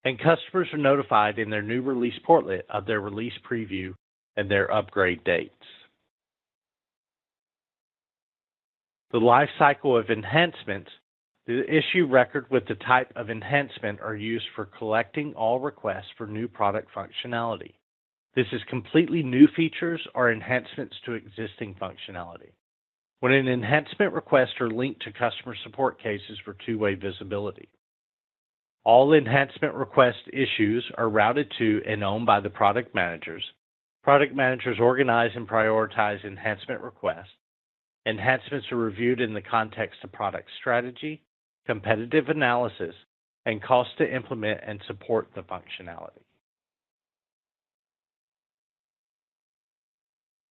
and customers are notified in their new release portlet of their release preview and their upgrade dates. The life cycle of enhancements, the issue record with the type of enhancement are used for collecting all requests for new product functionality. This is completely new features or enhancements to existing functionality. When an enhancement requests are linked to customer support cases for two-way visibility. All enhancement request issues are routed to and owned by the product managers. Product managers organize and prioritize enhancement requests. Enhancements are reviewed in the context of product strategy, competitive analysis, and cost to implement and support the functionality.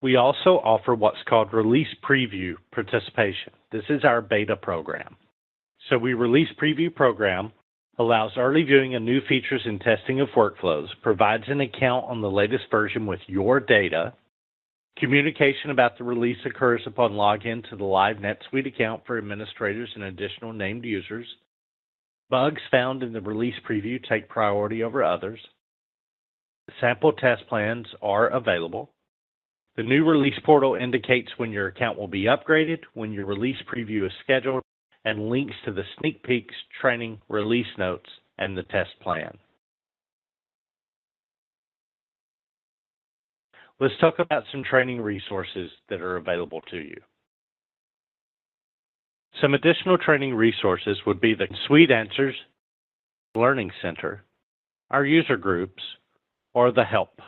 We also offer what's called Release Preview Participation. This is our beta program. So we Release Preview program allows early viewing of new features and testing of workflows, provides an account on the latest version with your data. Communication about the release occurs upon login to the live NetSuite account for administrators and additional named users. Bugs found in the release preview take priority over others. Sample test plans are available. The new release portal indicates when your account will be upgraded, when your release preview is scheduled, and links to the sneak peeks, training, release notes, and the test plan. Let's talk about some training resources that are available to you. Some additional training resources would be the Suite Answers, Learning Center, our user groups, or the help.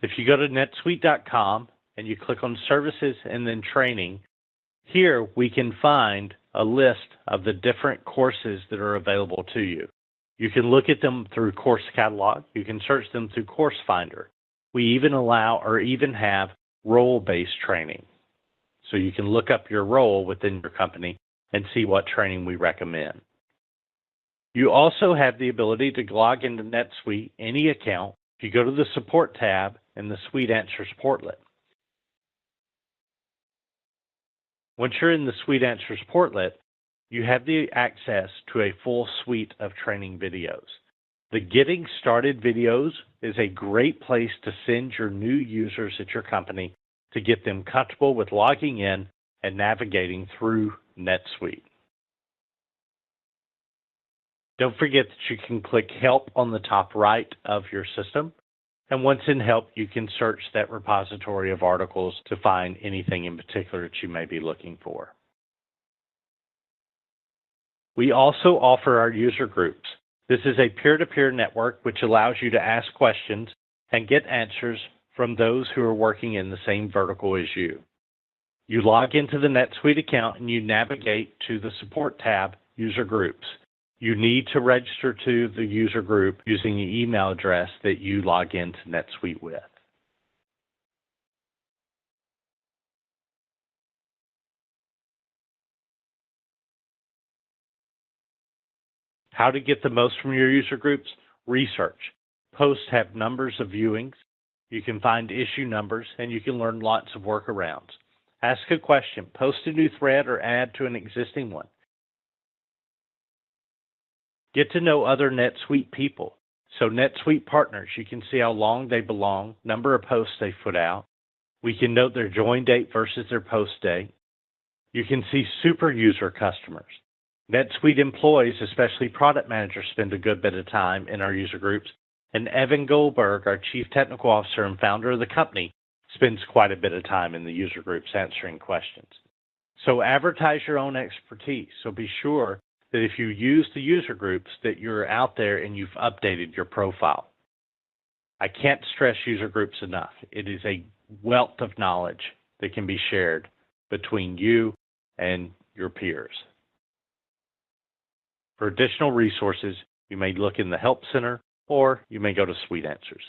If you go to netsuite.com and you click on Services and then Training, here we can find a list of the different courses that are available to you. You can look at them through Course Catalog. You can search them through Course Finder. We even allow or even have role-based training. So you can look up your role within your company and see what training we recommend. You also have the ability to log into NetSuite, any account, if you go to the Support tab in the Suite Answers portlet. Once you're in the Suite Answers portlet, you have the access to a full suite of training videos. The Getting Started videos is a great place to send your new users at your company to get them comfortable with logging in and navigating through NetSuite. Don't forget that you can click Help on the top right of your system. And once in Help, you can search that repository of articles to find anything in particular that you may be looking for. We also offer our user groups. This is a peer-to-peer network which allows you to ask questions and get answers from those who are working in the same vertical as you. You log into the NetSuite account and you navigate to the Support tab, User Groups. You need to register to the user group using the email address that you log into NetSuite with. How to get the most from your user groups? Research. Posts have numbers of viewings. You can find issue numbers, and you can learn lots of workarounds. Ask a question, post a new thread, or add to an existing one. Get to know other NetSuite people. So NetSuite partners, you can see how long they belong, number of posts they put out. We can note their join date versus their post date. You can see super user customers. NetSuite employees, especially product managers, spend a good bit of time in our user groups. And Evan Goldberg, our Chief Technical Officer and founder of the company, spends quite a bit of time in the user groups answering questions. So advertise your own expertise. So be sure that if you use the user groups that you're out there and you've updated your profile. I can't stress user groups enough. It is a wealth of knowledge that can be shared between you and your peers. For additional resources, you may look in the Help Center or you may go to Suite Answers.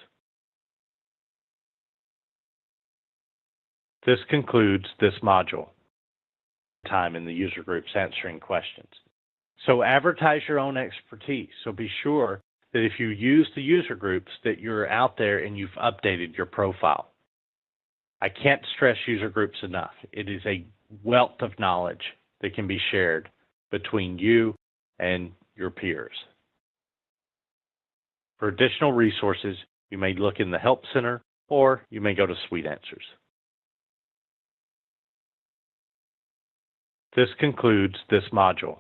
This concludes this module. Time in the user groups answering questions. So advertise your own expertise. So be sure that if you use the user groups that you're out there and you've updated your profile. I can't stress user groups enough. It is a wealth of knowledge that can be shared between you and your peers. For additional resources, you may look in the Help Center or you may go to Suite Answers. This concludes this module.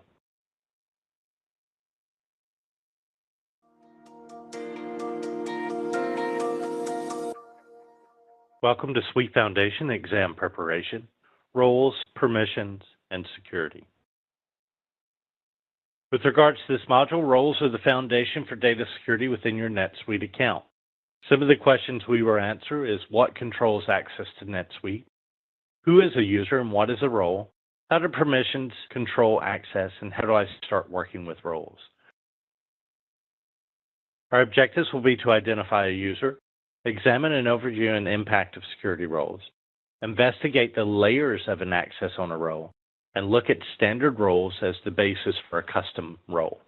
Welcome to SuiteFoundation Exam Preparation, Roles, Permissions, and Security. With regards to this module, roles are the foundation for data security within your NetSuite account. Some of the questions we will answer is what controls access to NetSuite, who is a user and what is a role, how do permissions control access, and how do I start working with roles? Our objectives will be to identify a user, examine an overview and impact of security roles, investigate the layers of an access on a role, and look at standard roles as the basis for a custom role.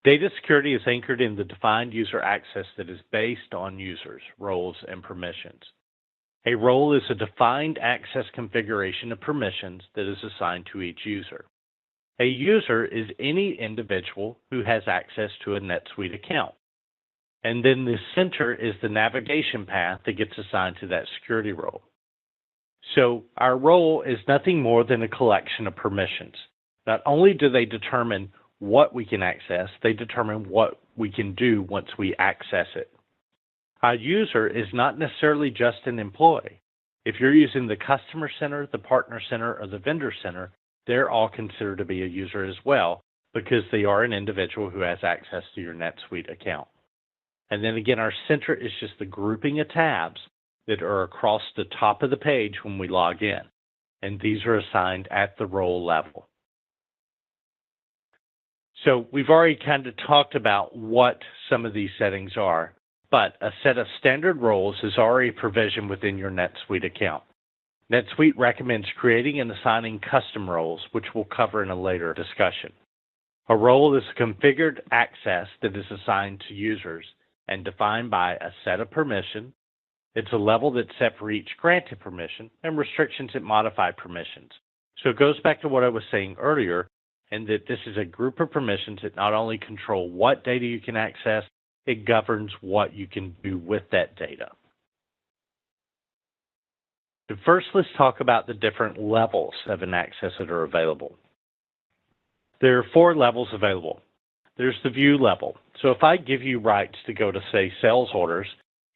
Data security is anchored in the defined user access that is based on users, roles, and permissions. A role is a defined access configuration of permissions that is assigned to each user. A user is any individual who has access to a NetSuite account. And then the center is the navigation path that gets assigned to that security role. So our role is nothing more than a collection of permissions. Not only do they determine what we can access, they determine what we can do once we access it. A user is not necessarily just an employee. If you're using the Customer Center, the Partner Center, or the Vendor Center, they're all considered to be a user as well because they are an individual who has access to your NetSuite account. And then again, our center is just the grouping of tabs that are across the top of the page when we log in. And these are assigned at the role level. So we've already kind of talked about what some of these settings are, but a set of standard roles is already provisioned within your NetSuite account. NetSuite recommends creating and assigning custom roles, which we'll cover in a later discussion. A role is a configured access that is assigned to users and defined by a set of permission. It's a level that's set for each granted permission and restrictions that modify permissions. So it goes back to what I was saying earlier, and that this is a group of permissions that not only control what data you can access, it governs what you can do with that data. So first, let's talk about the different levels of an access that are available. There are 4 levels available. There's the view level. So if I give you rights to go to, say, sales orders,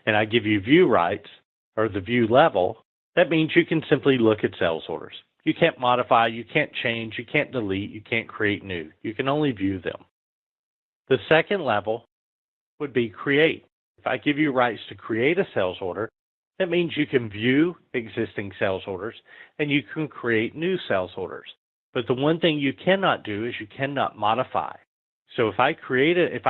and I give you view rights, or the view level, that means you can simply look at sales orders. You can't modify, you can't change, you can't delete, you can't create new. You can only view them. The second level would be create. If I give you rights to create a sales order, that means you can view existing sales orders and you can create new sales orders. But the one thing you cannot do is you cannot modify. So if I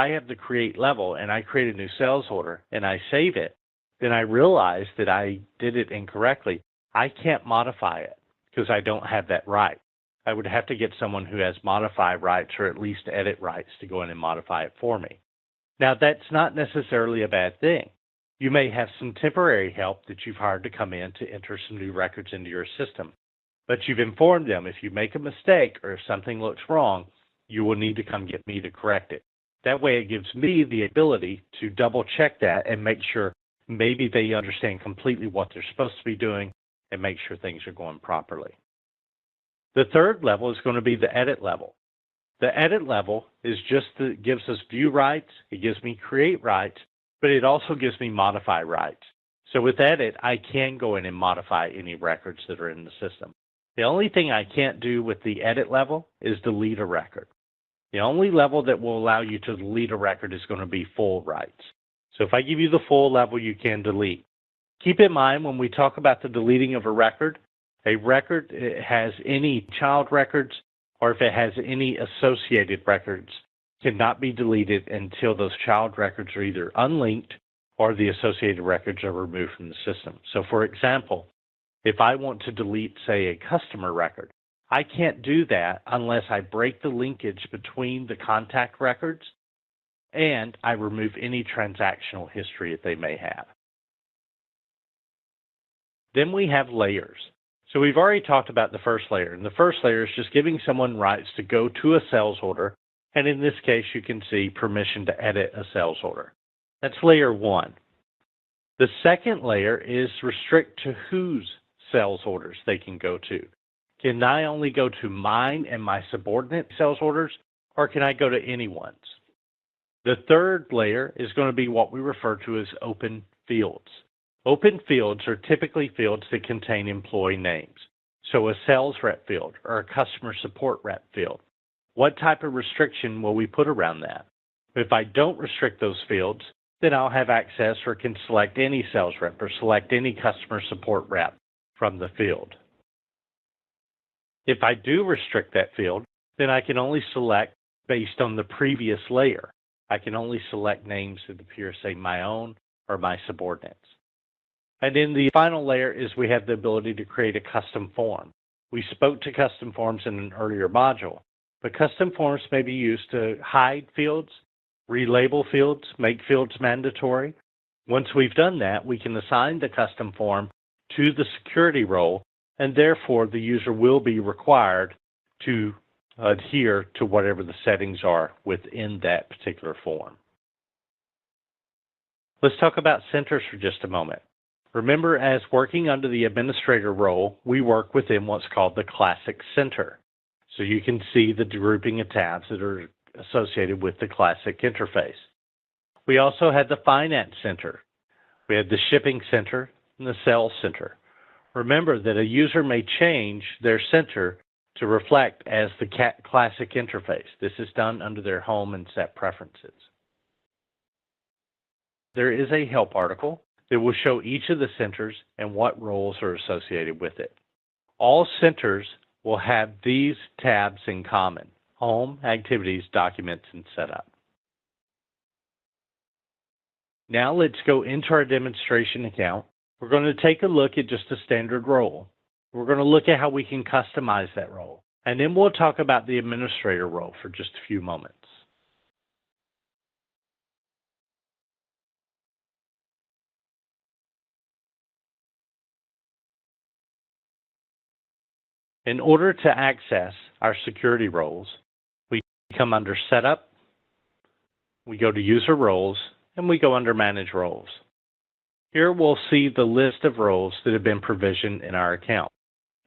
have the create level and I create a new sales order and I save it, then I realize that I did it incorrectly. I can't modify it because I don't have that right. I would have to get someone who has modify rights or at least edit rights to go in and modify it for me. Now, that's not necessarily a bad thing. You may have some temporary help that you've hired to come in to enter some new records into your system, but you've informed them if you make a mistake or if something looks wrong, you will need to come get me to correct it. That way it gives me the ability to double check that and make sure maybe they understand completely what they're supposed to be doing and make sure things are going properly. The third level is going to be the edit level. The edit level is gives us view rights, it gives me create rights, but it also gives me modify rights. So with edit, I can go in and modify any records that are in the system. The only thing I can't do with the edit level is delete a record. The only level that will allow you to delete a record is going to be full rights. So if I give you the full level, you can delete. Keep in mind when we talk about the deleting of a record has any child records or if it has any associated records cannot be deleted until those child records are either unlinked or the associated records are removed from the system. So for example, if I want to delete, say, a customer record, I can't do that unless I break the linkage between the contact records and I remove any transactional history that they may have. Then we have layers. So we've already talked about the first layer, and the first layer is just giving someone rights to go to a sales order, and in this case you can see permission to edit a sales order. That's layer one. The second layer is restrict to whose sales orders they can go to. Can I only go to mine and my subordinate sales orders, or can I go to anyone's? The third layer is going to be what we refer to as open fields. Open fields are typically fields that contain employee names. So a sales rep field or a customer support rep field. What type of restriction will we put around that? If I don't restrict those fields, then I'll have access or can select any sales rep or select any customer support rep from the field. If I do restrict that field, then I can only select based on the previous layer. I can only select names that appear, say, my own or my subordinates. And then the final layer is we have the ability to create a custom form. We spoke to custom forms in an earlier module, but custom forms may be used to hide fields, relabel fields, make fields mandatory. Once we've done that, we can assign the custom form to the security role, and therefore the user will be required to adhere to whatever the settings are within that particular form. Let's talk about centers for just a moment. Remember, as working under the administrator role, we work within what's called the classic center. So you can see the grouping of tabs that are associated with the classic interface. We also had the finance center. We had the shipping center and the sales center. Remember that a user may change their center to reflect as the classic interface. This is done under their home and set preferences. There is a help article that will show each of the centers and what roles are associated with it. All centers will have these tabs in common: Home, Activities, Documents, and Setup. Now let's go into our demonstration account. We're going to take a look at just a standard role. We're going to look at how we can customize that role. And then we'll talk about the administrator role for just a few moments. In order to access our security roles, we come under Setup, we go to User Roles, and we go under Manage Roles. Here we'll see the list of roles that have been provisioned in our account.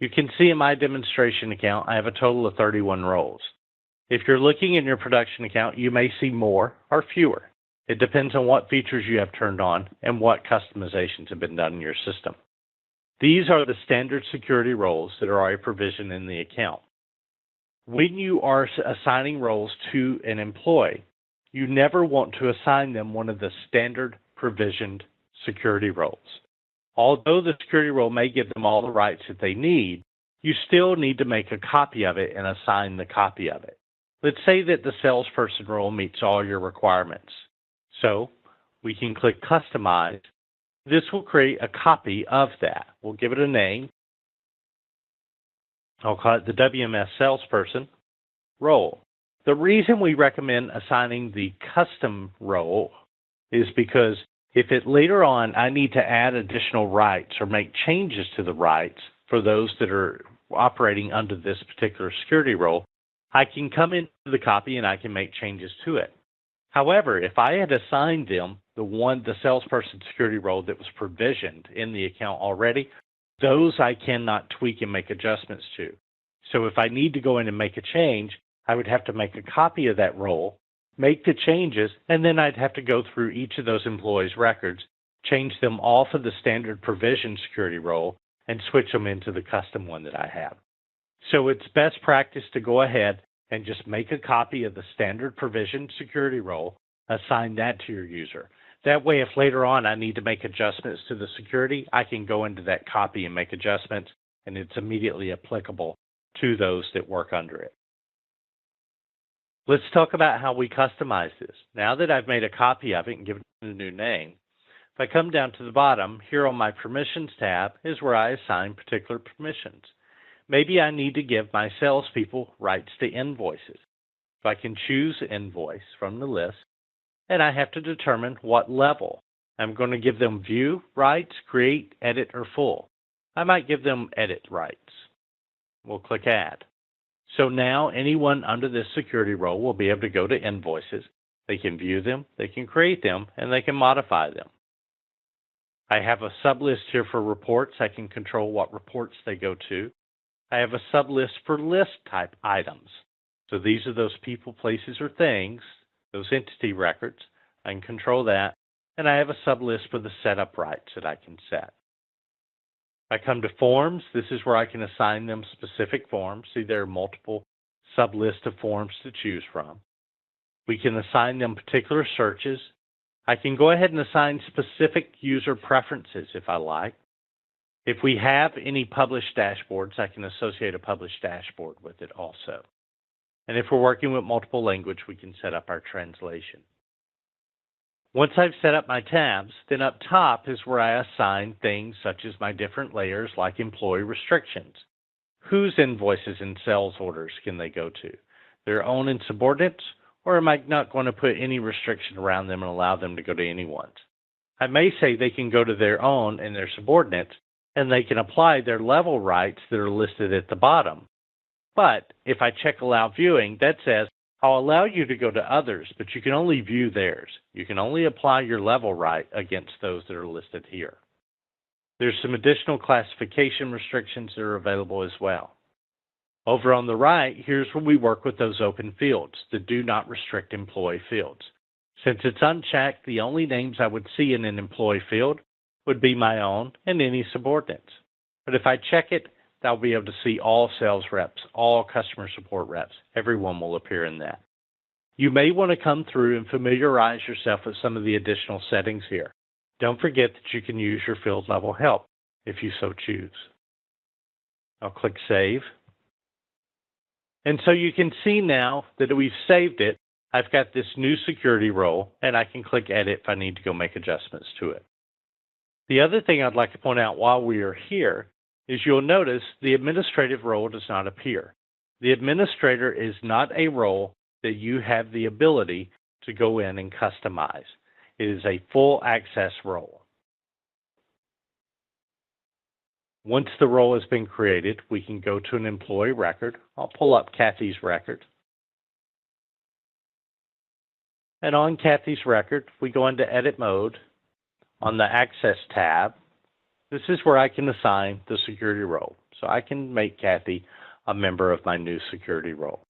You can see in my demonstration account, I have a total of 31 roles. If you're looking in your production account, you may see more or fewer. It depends on what features you have turned on and what customizations have been done in your system. These are the standard security roles that are already provisioned in the account. When you are assigning roles to an employee, you never want to assign them one of the standard provisioned security roles. Although the security role may give them all the rights that they need, you still need to make a copy of it and assign the copy of it. Let's say that the salesperson role meets all your requirements. So we can click Customize. This will create a copy of that. We'll give it a name. I'll call it the WMS salesperson role. The reason we recommend assigning the custom role is because If later on I need to add additional rights or make changes to the rights for those that are operating under this particular security role, I can come into the copy and I can make changes to it. However, if I had assigned them the salesperson security role that was provisioned in the account already, those I cannot tweak and make adjustments to. So if I need to go in and make a change, I would have to make a copy of that role, make the changes, and then I'd have to go through each of those employees' records, change them off of the standard provision security role, and switch them into the custom one that I have. So it's best practice to go ahead and just make a copy of the standard provision security role, assign that to your user. That way, if later on I need to make adjustments to the security, I can go into that copy and make adjustments, and it's immediately applicable to those that work under it. Let's talk about how we customize this. Now that I've made a copy of it and given it a new name, if I come down to the bottom, here on my Permissions tab is where I assign particular permissions. Maybe I need to give my salespeople rights to invoices. So I can choose invoice from the list, and I have to determine what level. I'm going to give them view rights, create, edit, or full. I might give them edit rights. We'll click add. So now anyone under this security role will be able to go to invoices. They can view them, they can create them, and they can modify them. I have a sublist here for reports. I can control what reports they go to. I have a sublist for list type items. So these are those people, places, or things, those entity records. I can control that. And I have a sublist for the setup rights that I can set. I come to forms. This is where I can assign them specific forms. See, there are multiple sublists of forms to choose from. We can assign them particular searches. I can go ahead and assign specific user preferences if I like. If we have any published dashboards, I can associate a published dashboard with it also. And if we're working with multiple language, we can set up our translation. Once I've set up my tabs, then up top is where I assign things such as my different layers like employee restrictions. Whose invoices and sales orders can they go to? Their own and subordinates? Or am I not going to put any restriction around them and allow them to go to anyone's? I may say they can go to their own and their subordinates, and they can apply their level rights that are listed at the bottom. But if I check Allow Viewing, that says, I'll allow you to go to others, but you can only view theirs. You can only apply your level right against those that are listed here. There's some additional classification restrictions that are available as well. Over on the right, here's where we work with those open fields, the Do Not Restrict Employee fields. Since it's unchecked, the only names I would see in an employee field would be my own and any subordinates. But if I check it, I'll be able to see all sales reps, all customer support reps. Everyone will appear in that. You may want to come through and familiarize yourself with some of the additional settings here. Don't forget that you can use your field level help if you so choose. I'll click Save. And so you can see now that we've saved it. I've got this new security role, and I can click Edit if I need to go make adjustments to it. The other thing I'd like to point out while we are here is you'll notice the administrative role does not appear. The administrator is not a role that you have the ability to go in and customize. It is a full access role. Once the role has been created, we can go to an employee record. I'll pull up Kathy's record. And on Kathy's record, we go into Edit Mode. On the Access tab, this is where I can assign the security role. So I can make Kathy a member of my new security role.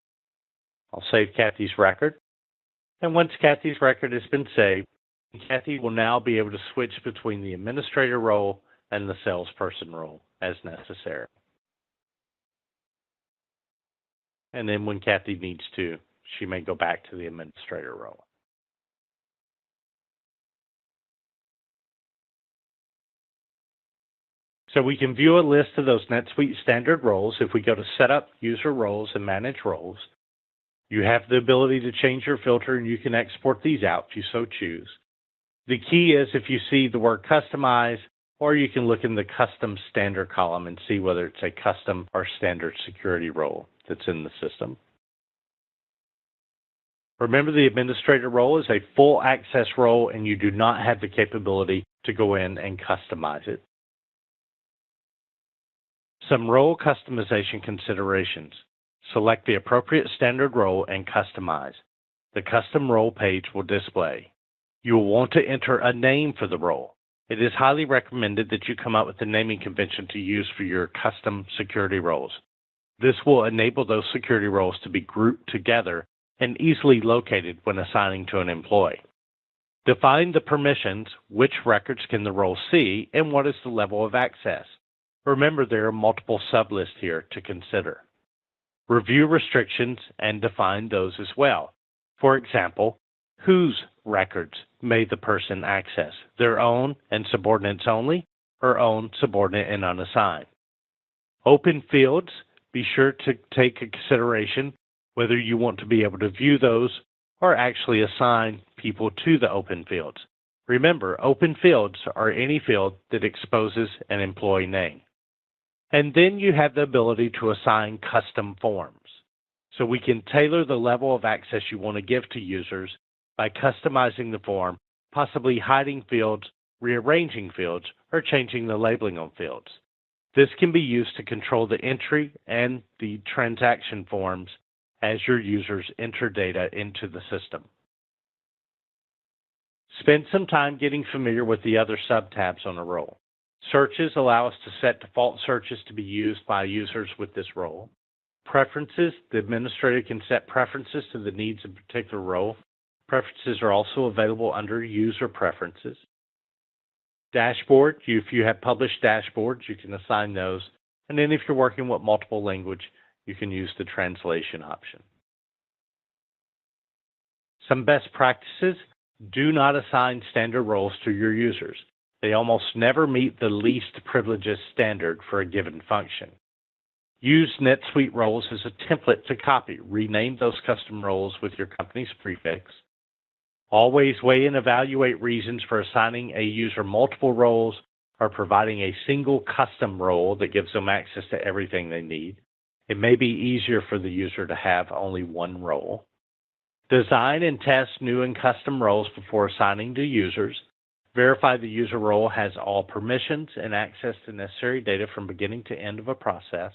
I'll save Kathy's record. And once Kathy's record has been saved, Kathy will now be able to switch between the administrator role and the salesperson role as necessary. And then when Kathy needs to, she may go back to the administrator role. So we can view a list of those NetSuite standard roles. If we go to Setup, User Roles, and Manage Roles, you have the ability to change your filter, and you can export these out if you so choose. The key is if you see the word Customize, or you can look in the Custom Standard column and see whether it's a custom or standard security role that's in the system. Remember, the administrator role is a full access role and you do not have the capability to go in and customize it. Some role customization considerations. Select the appropriate standard role and customize. The custom role page will display. You will want to enter a name for the role. It is highly recommended that you come up with a naming convention to use for your custom security roles. This will enable those security roles to be grouped together and easily located when assigning to an employee. Define the permissions, which records can the role see, and what is the level of access. Remember, there are multiple sublists here to consider. Review restrictions and define those as well. For example, whose records may the person access? Their own and subordinates only, or own, subordinate, and unassigned? Open fields, be sure to take into consideration whether you want to be able to view those or actually assign people to the open fields. Remember, open fields are any field that exposes an employee name. And then you have the ability to assign custom forms. So we can tailor the level of access you want to give to users by customizing the form, possibly hiding fields, rearranging fields, or changing the labeling on fields. This can be used to control the entry and the transaction forms as your users enter data into the system. Spend some time getting familiar with the other subtabs on a role. Searches allow us to set default searches to be used by users with this role. Preferences, the administrator can set preferences to the needs of a particular role. Preferences are also available under User Preferences. Dashboard, if you have published dashboards, you can assign those. And then if you're working with multiple language, you can use the translation option. Some best practices: do not assign standard roles to your users. They almost never meet the least privileges standard for a given function. Use NetSuite roles as a template to copy. Rename those custom roles with your company's prefix. Always weigh and evaluate reasons for assigning a user multiple roles or providing a single custom role that gives them access to everything they need. It may be easier for the user to have only one role. Design and test new and custom roles before assigning to users. Verify the user role has all permissions and access to necessary data from beginning to end of a process.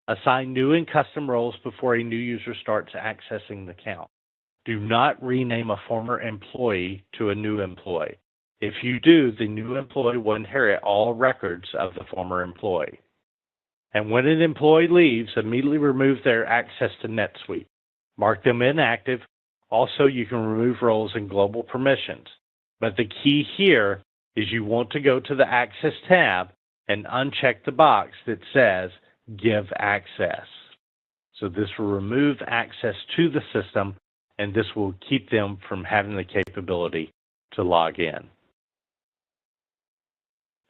Assign new and custom roles before a new user starts accessing the account. Do not rename a former employee to a new employee. If you do, the new employee will inherit all records of the former employee. And when an employee leaves, immediately remove their access to NetSuite. Mark them inactive. Also, you can remove roles in global permissions. But the key here is you want to go to the Access tab and uncheck the box that says Give Access. So this will remove access to the system, and this will keep them from having the capability to log in.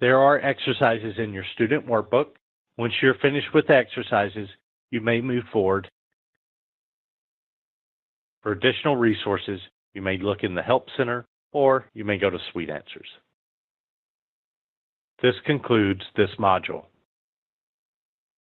There are exercises in your student workbook. Once you're finished with the exercises, you may move forward. For additional resources, you may look in the Help Center, or you may go to Suite Answers. This concludes this module.